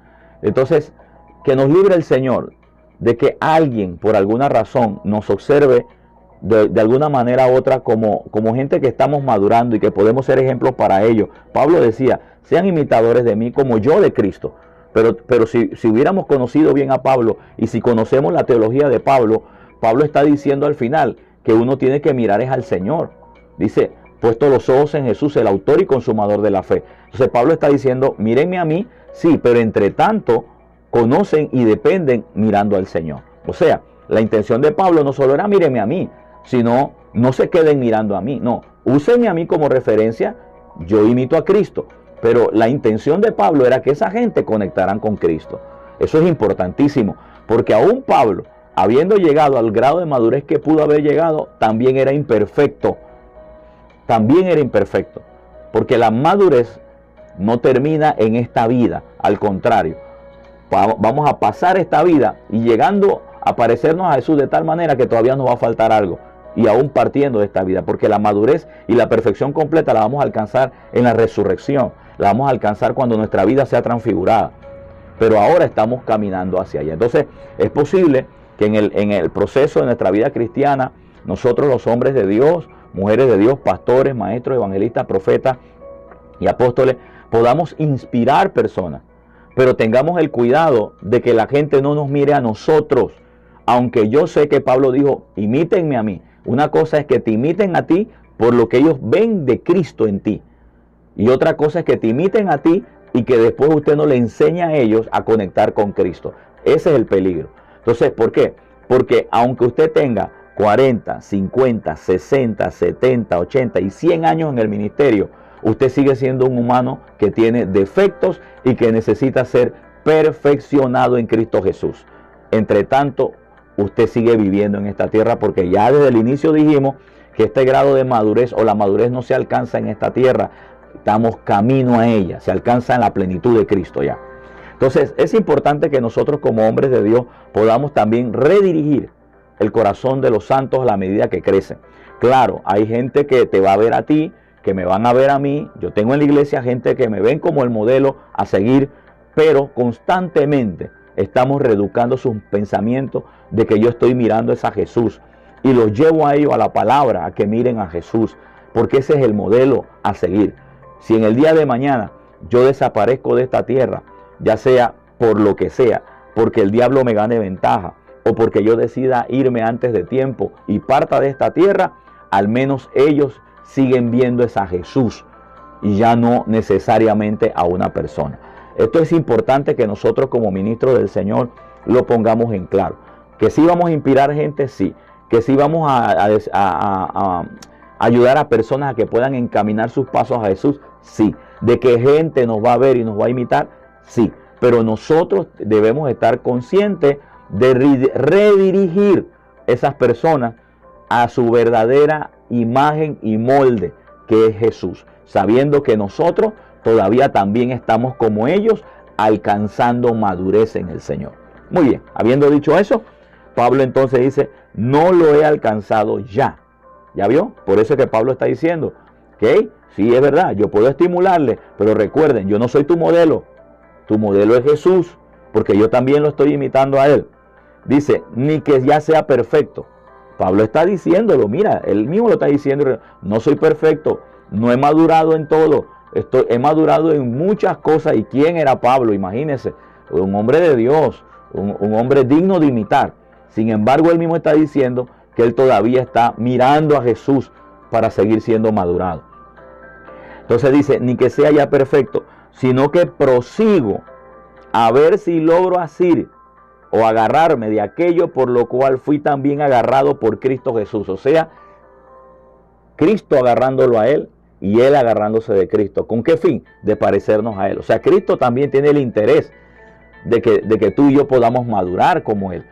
Entonces, que nos libre el Señor de que alguien por alguna razón nos observe de alguna manera u otra como gente que estamos madurando y que podemos ser ejemplos para ellos. Pablo decía, sean imitadores de mí como yo de Cristo. Pero si hubiéramos conocido bien a Pablo y si conocemos la teología de Pablo, Pablo está diciendo al final que uno tiene que mirar es al Señor. Dice, puesto los ojos en Jesús, el autor y consumador de la fe. Entonces Pablo está diciendo, mírenme a mí, sí, pero entre tanto conocen y dependen mirando al Señor. O sea, la intención de Pablo no solo era mírenme a mí, sino no se queden mirando a mí. No, úsenme a mí como referencia, yo imito a Cristo. Pero la intención de Pablo era que esa gente conectaran con Cristo. Eso es importantísimo, porque aún Pablo, habiendo llegado al grado de madurez que pudo haber llegado, también era imperfecto. También era imperfecto. Porque la madurez no termina en esta vida. Al contrario, vamos a pasar esta vida y llegando a parecernos a Jesús de tal manera que todavía nos va a faltar algo. Y aún partiendo de esta vida. Porque la madurez y la perfección completa la vamos a alcanzar en la resurrección. La vamos a alcanzar cuando nuestra vida sea transfigurada. Pero ahora estamos caminando hacia allá. Entonces, es posible que en el proceso de nuestra vida cristiana, nosotros los hombres de Dios, mujeres de Dios, pastores, maestros, evangelistas, profetas y apóstoles, podamos inspirar personas. Pero tengamos el cuidado de que la gente no nos mire a nosotros. Aunque yo sé que Pablo dijo, imítenme a mí. Una cosa es que te imiten a ti por lo que ellos ven de Cristo en ti. Y otra cosa es que te imiten a ti y que después usted no le enseña a ellos a conectar con Cristo. Ese es el peligro. Entonces, ¿por qué? Porque aunque usted tenga 40, 50, 60, 70, 80 y 100 años en el ministerio, usted sigue siendo un humano que tiene defectos y que necesita ser perfeccionado en Cristo Jesús. Entre tanto, usted sigue viviendo en esta tierra porque ya desde el inicio dijimos que este grado de madurez o la madurez no se alcanza en esta tierra. Estamos camino a ella, se alcanza en la plenitud de Cristo ya. Entonces es importante que nosotros como hombres de Dios podamos también redirigir el corazón de los santos a la medida que crecen. Claro, hay gente que te va a ver a ti, que me van a ver a mí. Yo tengo en la iglesia gente que me ven como el modelo a seguir, pero constantemente estamos reeducando sus pensamientos de que yo estoy mirando es a Jesús y los llevo a ellos a la palabra, a que miren a Jesús, porque ese es el modelo a seguir. Si en el día de mañana yo desaparezco de esta tierra, ya sea por lo que sea, porque el diablo me gane ventaja o porque yo decida irme antes de tiempo y parta de esta tierra, al menos ellos siguen viendo es a Jesús y ya no necesariamente a una persona. Esto es importante que nosotros como ministros del Señor lo pongamos en claro. Que sí vamos a inspirar gente, sí. Que sí vamos a ayudar a personas a que puedan encaminar sus pasos a Jesús, sí. De que gente nos va a ver y nos va a imitar, sí. Pero nosotros debemos estar conscientes de redirigir esas personas a su verdadera imagen y molde, que es Jesús, sabiendo que nosotros todavía también estamos como ellos, alcanzando madurez en el Señor. Muy bien, habiendo dicho eso, Pablo entonces dice, no lo he alcanzado ya. ¿Ya vio? Por eso es que Pablo está diciendo, ¿ok? Sí, es verdad, yo puedo estimularle, pero recuerden, yo no soy tu modelo es Jesús, porque yo también lo estoy imitando a Él. Dice, ni que ya sea perfecto. Pablo está diciéndolo, mira, él mismo lo está diciendo, no soy perfecto, no he madurado en todo, he madurado en muchas cosas. ¿Y quién era Pablo? Imagínense, un hombre de Dios, un hombre digno de imitar. Sin embargo, él mismo está diciendo que él todavía está mirando a Jesús para seguir siendo madurado. Entonces dice, ni que sea ya perfecto, sino que prosigo a ver si logro asir o agarrarme de aquello por lo cual fui también agarrado por Cristo Jesús. O sea, Cristo agarrándolo a Él y Él agarrándose de Cristo. ¿Con qué fin? De parecernos a Él. O sea, Cristo también tiene el interés de que tú y yo podamos madurar como Él.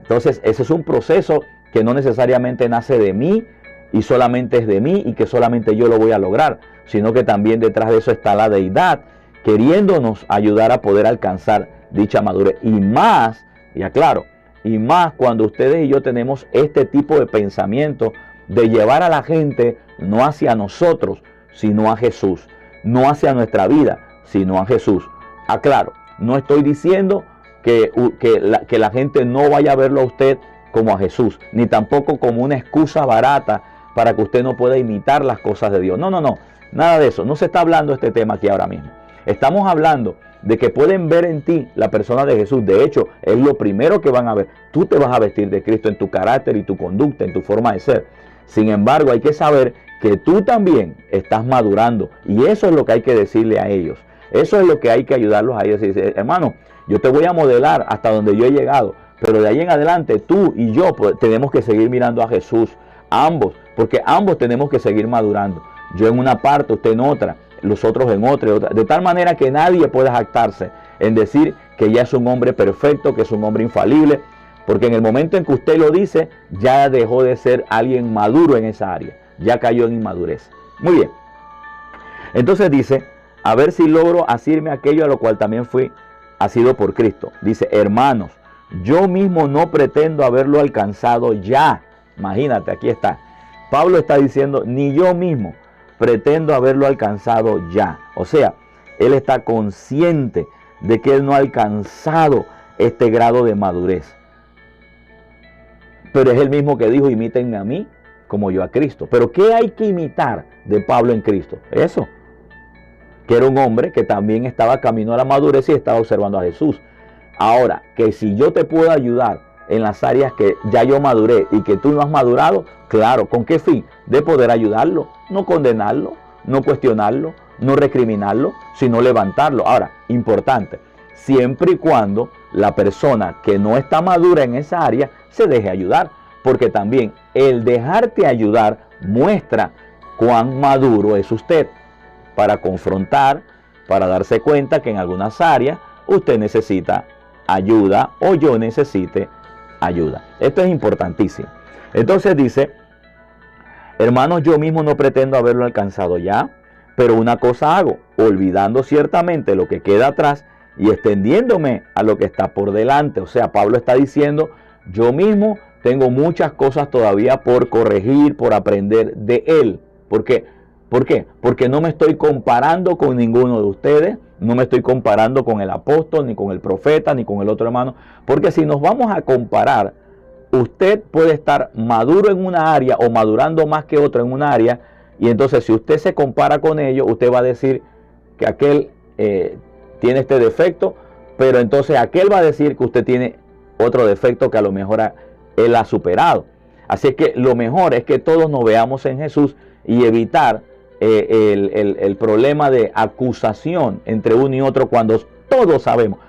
Entonces, ese es un proceso que no necesariamente nace de mí y solamente es de mí y que solamente yo lo voy a lograr, sino que también detrás de eso está la deidad, queriéndonos ayudar a poder alcanzar dicha madurez. Y más, y aclaro, y más cuando ustedes y yo tenemos este tipo de pensamiento de llevar a la gente no hacia nosotros, sino a Jesús, no hacia nuestra vida, sino a Jesús. Aclaro, no estoy diciendo que la gente no vaya a verlo a usted como a Jesús, ni tampoco como una excusa barata para que usted no pueda imitar las cosas de Dios. No, no, no, nada de eso. No se está hablando de este tema aquí ahora mismo. Estamos hablando de que pueden ver en ti la persona de Jesús. De hecho, es lo primero que van a ver. Tú te vas a vestir de Cristo en tu carácter y tu conducta, en tu forma de ser. Sin embargo, hay que saber que tú también estás madurando. Y eso es lo que hay que decirle a ellos. Eso es lo que hay que ayudarlos a ellos. Y decir, hermano, yo te voy a modelar hasta donde yo he llegado. Pero de ahí en adelante, tú y yo pues, tenemos que seguir mirando a Jesús. Ambos. Porque ambos tenemos que seguir madurando. Yo en una parte, usted en otra. Los otros en otra, de tal manera que nadie pueda jactarse en decir que ya es un hombre perfecto, que es un hombre infalible, porque en el momento en que usted lo dice, ya dejó de ser alguien maduro en esa área, ya cayó en inmadurez. Muy bien, entonces dice, a ver si logro asirme aquello a lo cual también fui asido por Cristo. Dice, hermanos, yo mismo no pretendo haberlo alcanzado ya. Imagínate, aquí está. Pablo está diciendo, ni yo mismo pretendo haberlo alcanzado ya. O sea, él está consciente de que él no ha alcanzado este grado de madurez. Pero es el mismo que dijo, imítenme a mí como yo a Cristo. Pero ¿qué hay que imitar de Pablo en Cristo? Eso, que era un hombre que también estaba camino a la madurez y estaba observando a Jesús. Ahora, que si yo te puedo ayudar en las áreas que ya yo maduré y que tú no has madurado, claro, ¿con qué fin? De poder ayudarlo, no condenarlo, no cuestionarlo, no recriminarlo, sino levantarlo. Ahora, importante, siempre y cuando la persona que no está madura en esa área se deje ayudar, porque también el dejarte ayudar muestra cuán maduro es usted para confrontar, para darse cuenta que en algunas áreas usted necesita ayuda o yo necesite ayuda. Esto es importantísimo. Entonces dice, hermanos, yo mismo no pretendo haberlo alcanzado ya, pero una cosa hago, olvidando ciertamente lo que queda atrás y extendiéndome a lo que está por delante. O sea, Pablo está diciendo, yo mismo tengo muchas cosas todavía por corregir, por aprender de él. ¿Por qué? ¿Por qué? Porque no me estoy comparando con ninguno de ustedes, no me estoy comparando con el apóstol, ni con el profeta, ni con el otro hermano. Porque si nos vamos a comparar, usted puede estar maduro en una área o madurando más que otro en una área, y entonces si usted se compara con ellos, usted va a decir que aquel tiene este defecto, pero entonces aquel va a decir que usted tiene otro defecto que a lo mejor él ha superado. Así que lo mejor es que todos nos veamos en Jesús y evitar el problema de acusación entre uno y otro cuando todos sabemos,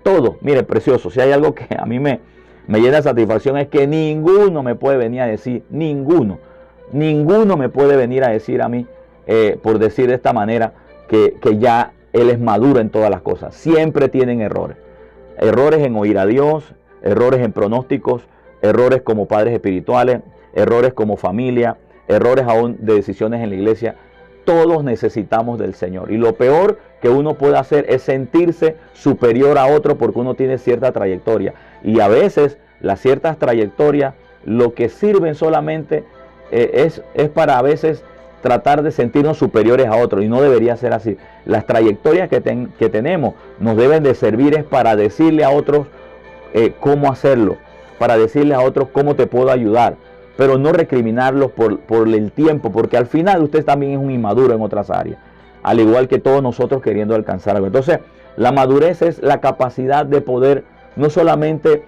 todos, mire, precioso, si hay algo que a mí me llena de satisfacción es que ninguno me puede venir a decir, ninguno me puede venir a decir a mí, por decir de esta manera, que ya él es maduro en todas las cosas. Siempre tienen errores. Errores en oír a Dios, errores en pronósticos, errores como padres espirituales, errores como familia, errores aún de decisiones en la iglesia. Todos necesitamos del Señor. Y lo peor que uno puede hacer es sentirse superior a otro porque uno tiene cierta trayectoria. Y a veces las ciertas trayectorias lo que sirven solamente es para a veces tratar de sentirnos superiores a otros. Y no debería ser así. Las trayectorias que tenemos nos deben de servir es para decirle a otros cómo hacerlo. Para decirle a otros cómo te puedo ayudar. Pero no recriminarlos por el tiempo, porque al final usted también es un inmaduro en otras áreas, al igual que todos nosotros queriendo alcanzar algo. Entonces, la madurez es la capacidad de poder no solamente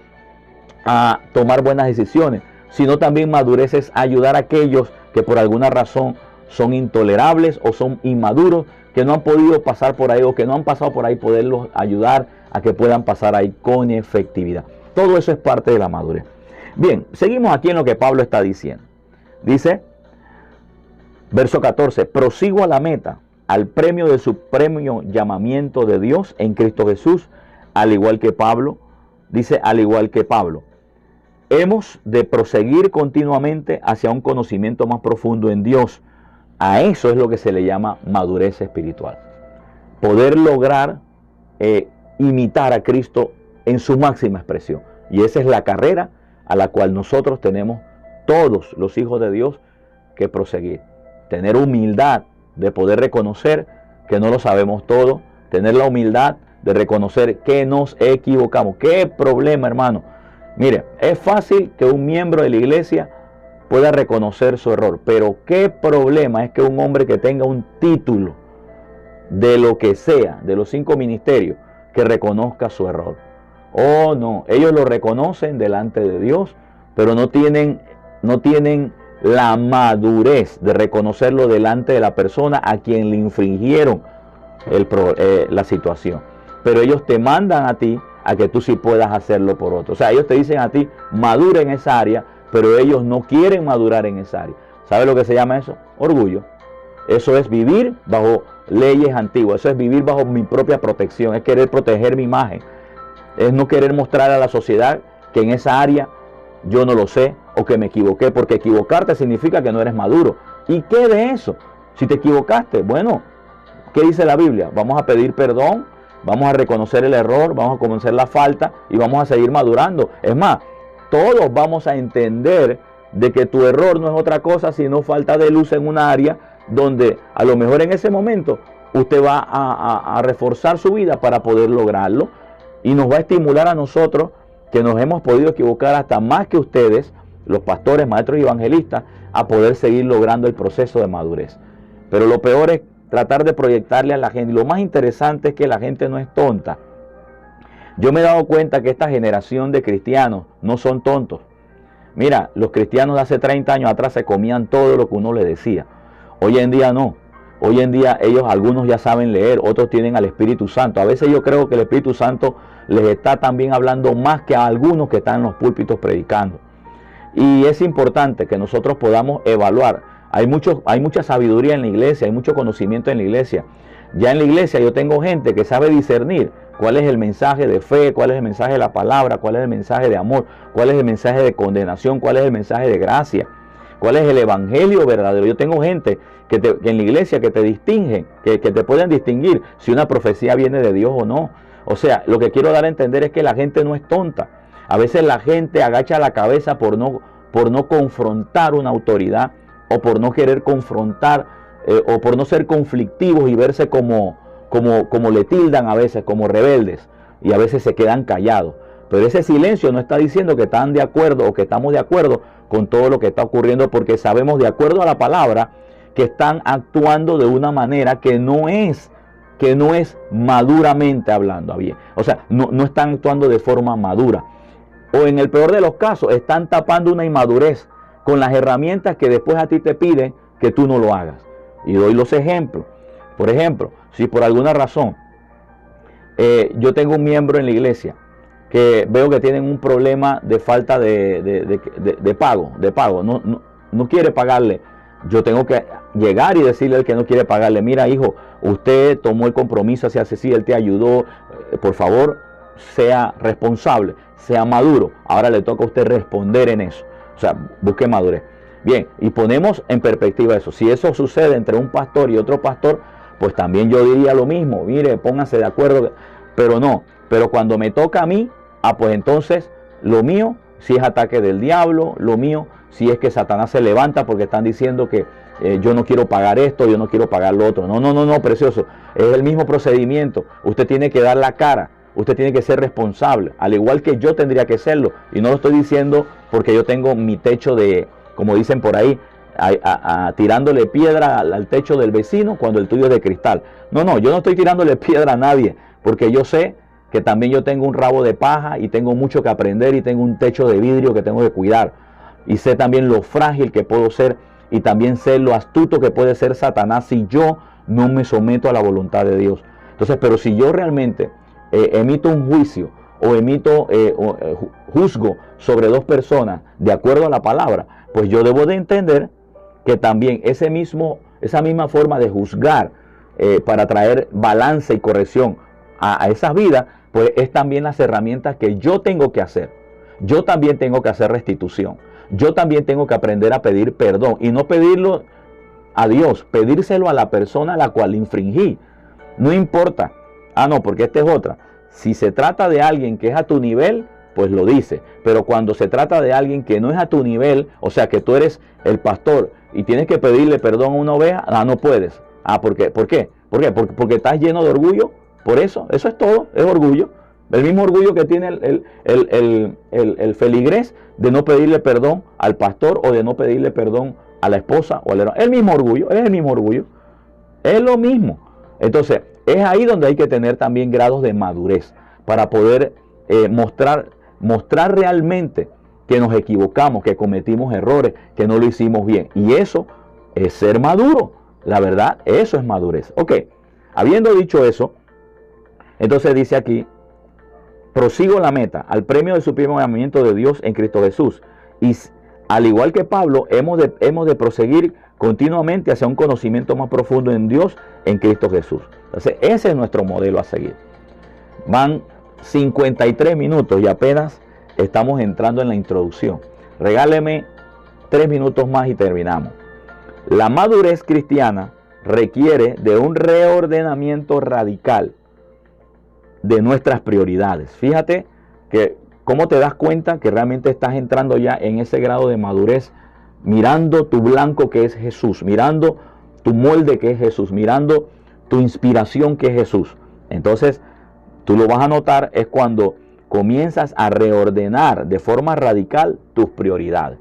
tomar buenas decisiones, sino también madurez es ayudar a aquellos que por alguna razón son intolerables o son inmaduros, que no han podido pasar por ahí o que no han pasado por ahí, poderlos ayudar a que puedan pasar ahí con efectividad. Todo eso es parte de la madurez. Bien, seguimos aquí en lo que Pablo está diciendo. Dice, verso 14, prosigo a la meta, al premio del supremo llamamiento de Dios en Cristo Jesús, al igual que Pablo, dice, al igual que Pablo. Hemos de proseguir continuamente hacia un conocimiento más profundo en Dios. A eso es lo que se le llama madurez espiritual. Poder lograr imitar a Cristo en su máxima expresión. Y esa es la carrera a la cual nosotros tenemos, todos los hijos de Dios, que proseguir. Tener humildad de poder reconocer que no lo sabemos todo. Tener la humildad de reconocer que nos equivocamos. ¿Qué problema, hermano? Mire, es fácil que un miembro de la iglesia pueda reconocer su error. Pero qué problema es que un hombre que tenga un título de lo que sea, de los 5 ministerios, que reconozca su error. Oh, no, ellos lo reconocen delante de Dios, pero no tienen la madurez de reconocerlo delante de la persona a quien le infringieron la situación. Pero ellos te mandan a ti a que tú sí puedas hacerlo por otro. O sea, ellos te dicen a ti, madura en esa área, pero ellos no quieren madurar en esa área. ¿Sabe lo que se llama eso? Orgullo. Eso es vivir bajo leyes antiguas, eso es vivir bajo mi propia protección, es querer proteger mi imagen. Es no querer mostrar a la sociedad que en esa área yo no lo sé o que me equivoqué, porque equivocarte significa que no eres maduro. ¿Y qué de eso? Si te equivocaste, bueno, ¿qué dice la Biblia? Vamos a pedir perdón, vamos a reconocer el error, vamos a conocer la falta y vamos a seguir madurando. Es más, todos vamos a entender de que tu error no es otra cosa sino falta de luz en una área donde a lo mejor en ese momento usted va a reforzar su vida para poder lograrlo. Y nos va a estimular a nosotros, que nos hemos podido equivocar hasta más que ustedes, los pastores, maestros y evangelistas, a poder seguir logrando el proceso de madurez. Pero lo peor es tratar de proyectarle a la gente. Y lo más interesante es que la gente no es tonta. Yo me he dado cuenta que esta generación de cristianos no son tontos. Mira, los cristianos de hace 30 años atrás se comían todo lo que uno les decía. Hoy en día no. Hoy en día ellos, algunos ya saben leer, otros tienen al Espíritu Santo. A veces yo creo que el Espíritu Santo les está también hablando más que a algunos que están en los púlpitos predicando. Y es importante que nosotros podamos evaluar. Hay mucha sabiduría en la iglesia, hay mucho conocimiento en la iglesia. Ya en la iglesia yo tengo gente que sabe discernir cuál es el mensaje de fe, cuál es el mensaje de la palabra, cuál es el mensaje de amor, cuál es el mensaje de condenación, cuál es el mensaje de gracia, cuál es el evangelio verdadero. Yo tengo gente que en la iglesia que te distinguen, que te pueden distinguir si una profecía viene de Dios o no. O sea, lo que quiero dar a entender es que la gente no es tonta. A veces la gente agacha la cabeza por no confrontar una autoridad, o por no querer confrontar, o por no ser conflictivos y verse como le tildan a veces, como rebeldes, y a veces se quedan callados. Pero ese silencio no está diciendo que están de acuerdo o que estamos de acuerdo con todo lo que está ocurriendo, porque sabemos, de acuerdo a la palabra, que están actuando de una manera que no es maduramente hablando bien. O sea, no están actuando de forma madura. O en el peor de los casos, están tapando una inmadurez con las herramientas que después a ti te piden que tú no lo hagas. Y doy los ejemplos. Por ejemplo, si por alguna razón yo tengo un miembro en la iglesia que veo que tienen un problema de falta de pago, no quiere pagarle, yo tengo que llegar y decirle al que no quiere pagarle: mira, hijo, usted tomó el compromiso hacia así, él te ayudó, por favor, sea responsable, sea maduro, ahora le toca a usted responder en eso. O sea, busque madurez. Bien, y ponemos en perspectiva eso. Si eso sucede entre un pastor y otro pastor, pues también yo diría lo mismo: mire, pónganse de acuerdo. Pero cuando me toca a mí, pues entonces lo mío, si es ataque del diablo, lo mío, si es que Satanás se levanta porque están diciendo que yo no quiero pagar esto, yo no quiero pagar lo otro. No, precioso. Es el mismo procedimiento. Usted tiene que dar la cara. Usted tiene que ser responsable, al igual que yo tendría que serlo. Y no lo estoy diciendo porque yo tengo mi techo de, como dicen por ahí, tirándole piedra al techo del vecino cuando el tuyo es de cristal. No, yo no estoy tirándole piedra a nadie, porque yo sé que también yo tengo un rabo de paja y tengo mucho que aprender y tengo un techo de vidrio que tengo que cuidar. Y sé también lo frágil que puedo ser, y también sé lo astuto que puede ser Satanás si yo no me someto a la voluntad de Dios. Entonces, pero si yo realmente emito un juicio o juzgo sobre dos personas de acuerdo a la palabra, pues yo debo de entender que también esa misma forma de juzgar para traer balance y corrección a esas vidas, pues es también las herramientas que yo tengo que hacer. Yo también tengo que hacer restitución. Yo también tengo que aprender a pedir perdón, y no pedirlo a Dios, pedírselo a la persona a la cual infringí. No importa. No, porque esta es otra. Si se trata de alguien que es a tu nivel, pues lo dice. Pero cuando se trata de alguien que no es a tu nivel, o sea que tú eres el pastor y tienes que pedirle perdón a una oveja, no puedes. ¿Por qué? ¿Por qué? Porque estás lleno de orgullo. Por eso es todo, es orgullo. El mismo orgullo que tiene el feligrés de no pedirle perdón al pastor, o de no pedirle perdón a la esposa o al hermano. El mismo orgullo, es el mismo orgullo. Es lo mismo. Entonces, es ahí donde hay que tener también grados de madurez para poder mostrar realmente que nos equivocamos, que cometimos errores, que no lo hicimos bien. Y eso es ser maduro. La verdad, eso es madurez. Ok, habiendo dicho eso, entonces dice aquí: prosigo la meta, al premio del supremo llamamiento de Dios en Cristo Jesús. Y al igual que Pablo, hemos de proseguir continuamente hacia un conocimiento más profundo en Dios en Cristo Jesús. Entonces, ese es nuestro modelo a seguir. Van 53 minutos y apenas estamos entrando en la introducción. Regáleme 3 minutos más y terminamos. La madurez cristiana requiere de un reordenamiento radical de nuestras prioridades. Fíjate que cómo te das cuenta que realmente estás entrando ya en ese grado de madurez, mirando tu blanco que es Jesús, mirando tu molde que es Jesús, mirando tu inspiración que es Jesús. Entonces, tú lo vas a notar es cuando comienzas a reordenar de forma radical tus prioridades.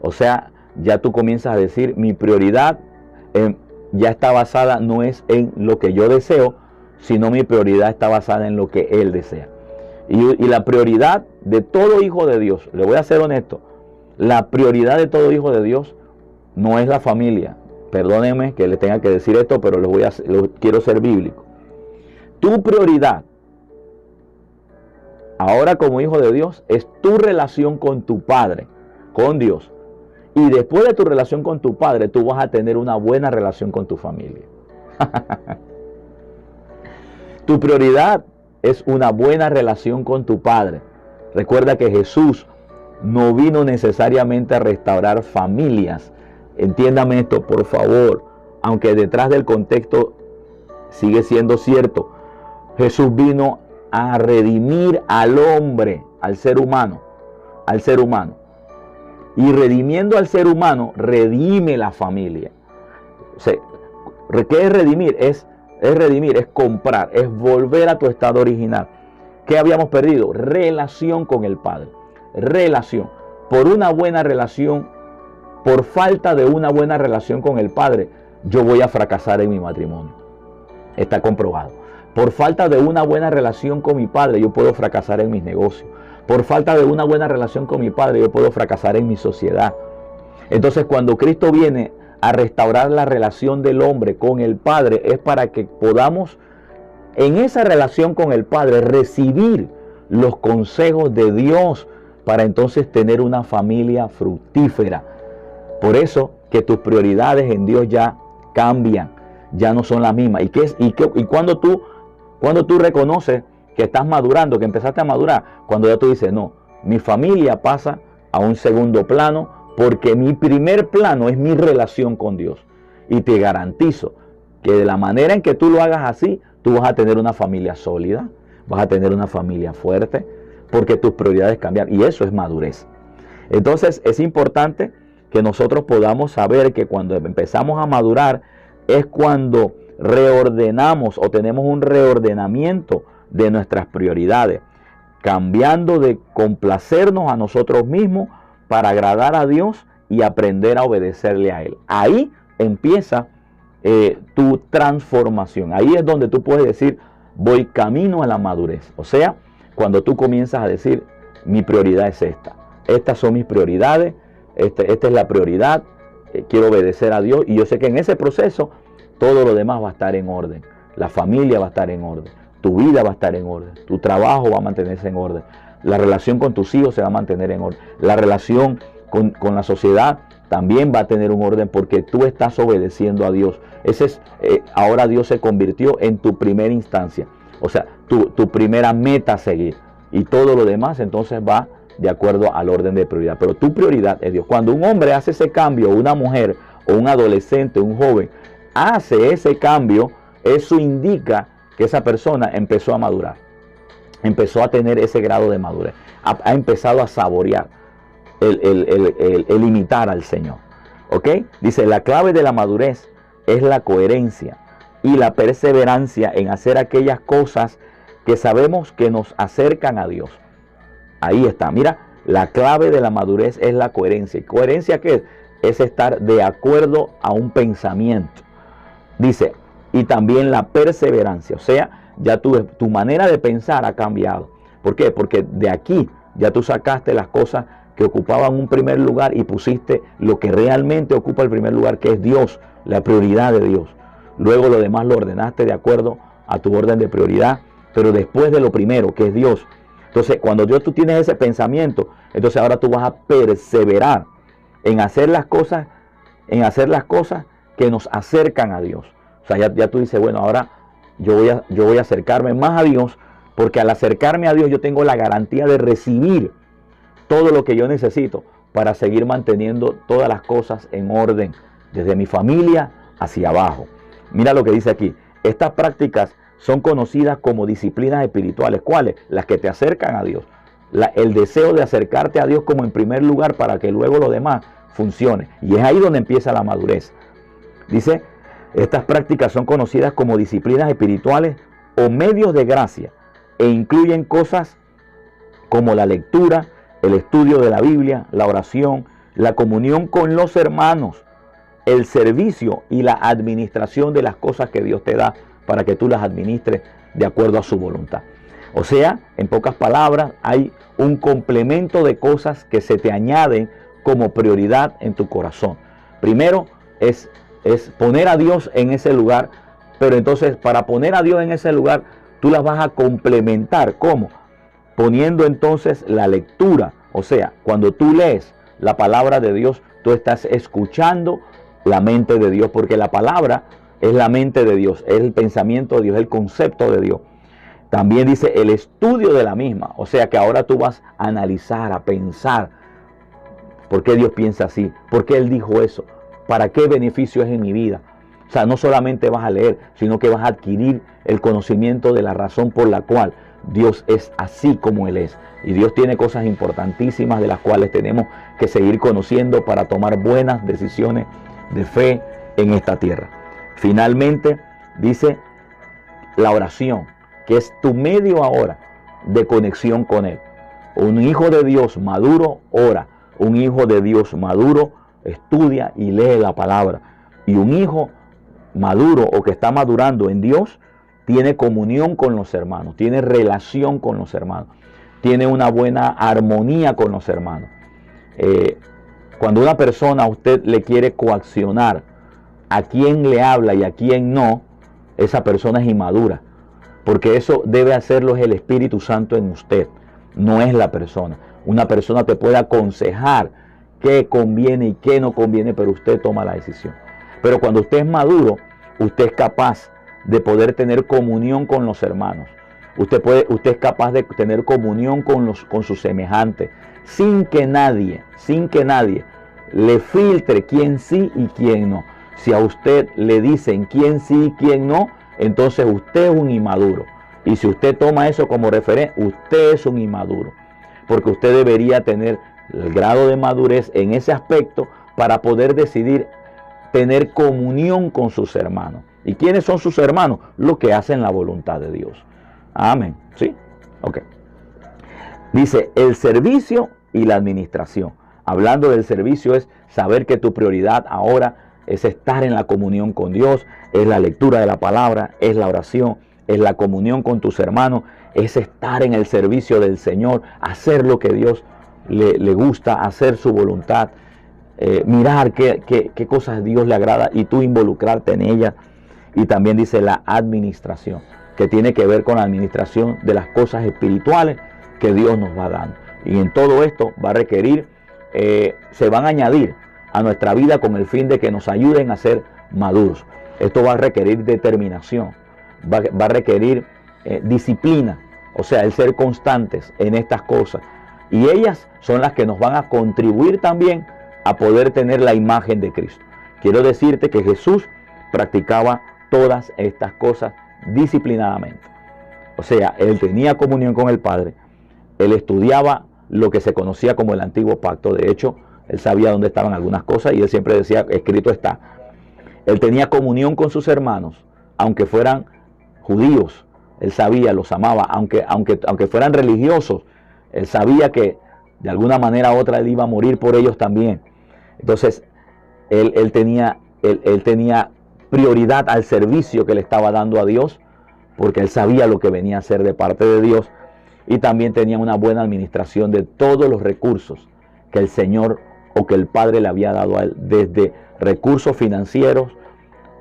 O sea, ya tú comienzas a decir: mi prioridad ya está basada, no es en lo que yo deseo, sino mi prioridad está basada en lo que Él desea. Y la prioridad de todo hijo de Dios, le voy a ser honesto, la prioridad de todo hijo de Dios no es la familia. Perdónenme que les tenga que decir esto, pero quiero ser bíblico. Tu prioridad, ahora como hijo de Dios, es tu relación con tu Padre, con Dios. Y después de tu relación con tu Padre, tú vas a tener una buena relación con tu familia. Tu prioridad es una buena relación con tu Padre. Recuerda que Jesús no vino necesariamente a restaurar familias. Entiéndame esto, por favor. Aunque detrás del contexto sigue siendo cierto. Jesús vino a redimir al hombre, al ser humano. Y redimiendo al ser humano, redime la familia. O sea, ¿qué es redimir? Es redimir, es comprar, es volver a tu estado original. ¿Qué habíamos perdido? Relación con el Padre. Relación. Por una buena relación, por falta de una buena relación con el Padre, yo voy a fracasar en mi matrimonio. Está comprobado. Por falta de una buena relación con mi Padre, yo puedo fracasar en mis negocios. Por falta de una buena relación con mi Padre, yo puedo fracasar en mi sociedad. Entonces, cuando Cristo viene a restaurar la relación del hombre con el Padre, es para que podamos, en esa relación con el Padre, recibir los consejos de Dios para entonces tener una familia fructífera. Por eso que tus prioridades en Dios ya cambian, ya no son las mismas. Y cuando tú reconoces que estás madurando, que empezaste a madurar, cuando ya tú dices, no, mi familia pasa a un segundo plano, porque mi primer plano es mi relación con Dios. Y te garantizo que de la manera en que tú lo hagas así, tú vas a tener una familia sólida, vas a tener una familia fuerte, porque tus prioridades cambian. Y eso es madurez. Entonces es importante que nosotros podamos saber que cuando empezamos a madurar es cuando reordenamos o tenemos un reordenamiento de nuestras prioridades, cambiando de complacernos a nosotros mismos para agradar a Dios y aprender a obedecerle a Él. Ahí empieza tu transformación. Ahí es donde tú puedes decir, voy camino a la madurez. O sea, cuando tú comienzas a decir, mi prioridad es esta. Estas son mis prioridades. Esta es la prioridad. Quiero obedecer a Dios. Y yo sé que en ese proceso todo lo demás va a estar en orden. La familia va a estar en orden. Tu vida va a estar en orden. Tu trabajo va a mantenerse en orden. La relación con tus hijos se va a mantener en orden. La relación con la sociedad también va a tener un orden porque tú estás obedeciendo a Dios. Ahora Dios se convirtió en tu primera instancia. O sea, tu primera meta a seguir. Y todo lo demás entonces va de acuerdo al orden de prioridad. Pero tu prioridad es Dios. Cuando un hombre hace ese cambio, una mujer o un adolescente, un joven, hace ese cambio, eso indica que esa persona empezó a madurar. Empezó a tener ese grado de madurez. Ha empezado a saborear el imitar al Señor. ¿Ok? Dice, la clave de la madurez es la coherencia y la perseverancia en hacer aquellas cosas que sabemos que nos acercan a Dios. Ahí está. Mira, la clave de la madurez es la coherencia. ¿Y coherencia qué es? Es estar de acuerdo a un pensamiento. Dice, y también la perseverancia. O sea, ya tu manera de pensar ha cambiado. ¿Por qué? Porque de aquí ya tú sacaste las cosas que ocupaban un primer lugar y pusiste lo que realmente ocupa el primer lugar, que es Dios, la prioridad de Dios. Luego lo demás lo ordenaste de acuerdo a tu orden de prioridad, pero después de lo primero, que es Dios. Entonces, cuando tú tienes ese pensamiento, entonces ahora tú vas a perseverar en hacer las cosas, que nos acercan a Dios. O sea, ya tú dices, bueno, ahora yo voy a acercarme más a Dios, porque al acercarme a Dios yo tengo la garantía de recibir todo lo que yo necesito para seguir manteniendo todas las cosas en orden, desde mi familia hacia abajo. Mira lo que dice aquí. Estas prácticas son conocidas como disciplinas espirituales. ¿Cuáles? Las que te acercan a Dios. El deseo de acercarte a Dios como en primer lugar para que luego lo demás funcione. Y es ahí donde empieza la madurez. Dice, estas prácticas son conocidas como disciplinas espirituales o medios de gracia e incluyen cosas como la lectura, el estudio de la Biblia, la oración, la comunión con los hermanos, el servicio y la administración de las cosas que Dios te da para que tú las administres de acuerdo a su voluntad. O sea, en pocas palabras, hay un complemento de cosas que se te añaden como prioridad en tu corazón. Primero es poner a Dios en ese lugar, pero entonces para poner a Dios en ese lugar, tú las vas a complementar. ¿Cómo? Poniendo entonces la lectura. O sea, cuando tú lees la palabra de Dios, tú estás escuchando la mente de Dios, porque la palabra es la mente de Dios, es el pensamiento de Dios, el concepto de Dios. También dice el estudio de la misma, o sea que ahora tú vas a analizar, a pensar, ¿por qué Dios piensa así? ¿Por qué Él dijo eso? ¿Para qué beneficio es en mi vida? O sea, no solamente vas a leer, sino que vas a adquirir el conocimiento de la razón por la cual Dios es así como Él es. Y Dios tiene cosas importantísimas de las cuales tenemos que seguir conociendo para tomar buenas decisiones de fe en esta tierra. Finalmente, dice la oración, que es tu medio ahora de conexión con Él. Un hijo de Dios maduro ora. Un hijo de Dios maduro estudia y lee la palabra. Y un hijo maduro o que está madurando en Dios tiene comunión con los hermanos, tiene relación con los hermanos, tiene una buena armonía con los hermanos. Cuando una persona a usted le quiere coaccionar a quién le habla y a quién no, esa persona es inmadura, porque eso debe hacerlo es el Espíritu Santo en usted, no es la persona. Una persona te puede aconsejar qué conviene y qué no conviene, pero usted toma la decisión. Pero cuando usted es maduro, usted es capaz de poder tener comunión con los hermanos. Usted es capaz de tener comunión con sus semejantes, sin que nadie le filtre quién sí y quién no. Si a usted le dicen quién sí y quién no, entonces usted es un inmaduro. Y si usted toma eso como referencia, usted es un inmaduro. Porque usted debería tener el grado de madurez en ese aspecto para poder decidir tener comunión con sus hermanos. ¿Y quiénes son sus hermanos? Los que hacen la voluntad de Dios. Amén. ¿Sí? Ok. Dice, el servicio y la administración. Hablando del servicio es saber que tu prioridad ahora es estar en la comunión con Dios, es la lectura de la palabra, es la oración, es la comunión con tus hermanos, es estar en el servicio del Señor, hacer lo que Dios le gusta, hacer su voluntad, mirar qué cosas Dios le agrada y tú involucrarte en ellas. Y también dice la administración, que tiene que ver con la administración de las cosas espirituales que Dios nos va dando. Y en todo esto va a requerir, se van a añadir a nuestra vida con el fin de que nos ayuden a ser maduros. Esto va a requerir determinación, va a requerir disciplina, o sea, el ser constantes en estas cosas. Y ellas son las que nos van a contribuir también a poder tener la imagen de Cristo. Quiero decirte que Jesús practicaba todas estas cosas disciplinadamente. O sea, Él tenía comunión con el Padre, Él estudiaba lo que se conocía como el antiguo pacto. De hecho, Él sabía dónde estaban algunas cosas y Él siempre decía, escrito está. Él tenía comunión con sus hermanos, aunque fueran judíos. Él sabía, los amaba, aunque fueran religiosos. Él sabía que de alguna manera u otra Él iba a morir por ellos también. Entonces, él tenía prioridad al servicio que le estaba dando a Dios, porque Él sabía lo que venía a hacer de parte de Dios. Y también tenía una buena administración de todos los recursos que el Señor o que el Padre le había dado a Él, desde recursos financieros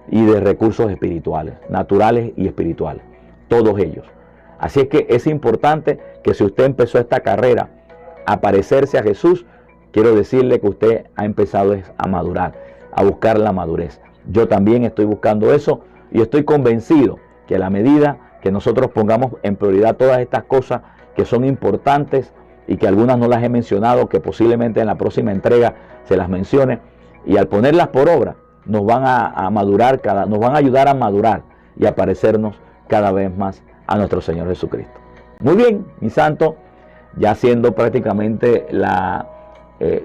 y de recursos espirituales, naturales y espirituales, todos ellos. Así es que es importante que si usted empezó esta carrera a parecerse a Jesús, quiero decirle que usted ha empezado a madurar, a buscar la madurez. Yo también estoy buscando eso y estoy convencido que a la medida que nosotros pongamos en prioridad todas estas cosas que son importantes y que algunas no las he mencionado, que posiblemente en la próxima entrega se las mencione, y al ponerlas por obra nos van a madurar, nos van a ayudar a madurar y a parecernos cada vez más a nuestro Señor Jesucristo. Muy bien, mi santo, ya siendo prácticamente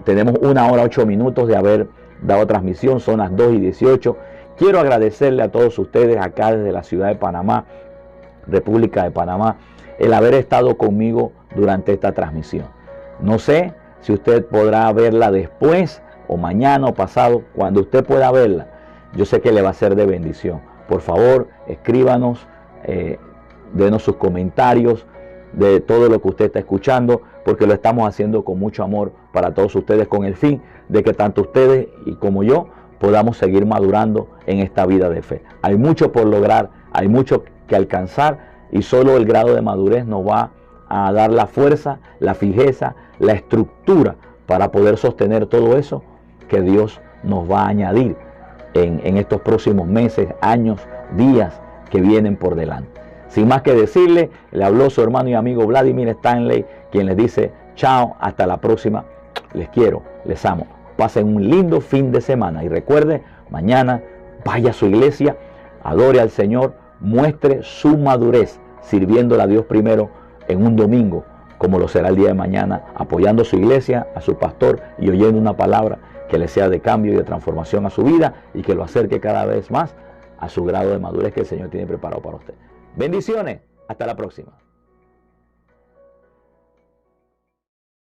tenemos 1 hora 8 minutos de haber dado transmisión, son las 2:18. Quiero agradecerle a todos ustedes acá desde la ciudad de Panamá, República de Panamá, el haber estado conmigo durante esta transmisión. No sé si usted podrá verla después o mañana o pasado, cuando usted pueda verla. Yo sé que le va a ser de bendición. Por favor, escríbanos, denos sus comentarios de todo lo que usted está escuchando, porque lo estamos haciendo con mucho amor para todos ustedes, con el fin de que tanto ustedes y como yo podamos seguir madurando en esta vida de fe. Hay mucho por lograr, hay mucho que alcanzar, y solo el grado de madurez nos va a dar la fuerza, la fijeza, la estructura para poder sostener todo eso que Dios nos va a añadir en estos próximos meses, años, días que vienen por delante. Sin más que decirle, le habló su hermano y amigo Vladimir Stanley, quien les dice chao, hasta la próxima. Les quiero, les amo. Pasen un lindo fin de semana y recuerde, mañana vaya a su iglesia, adore al Señor, muestre su madurez, sirviéndole a Dios primero en un domingo, como lo será el día de mañana, apoyando a su iglesia, a su pastor y oyendo una palabra que le sea de cambio y de transformación a su vida y que lo acerque cada vez más a su grado de madurez que el Señor tiene preparado para usted. Bendiciones, hasta la próxima.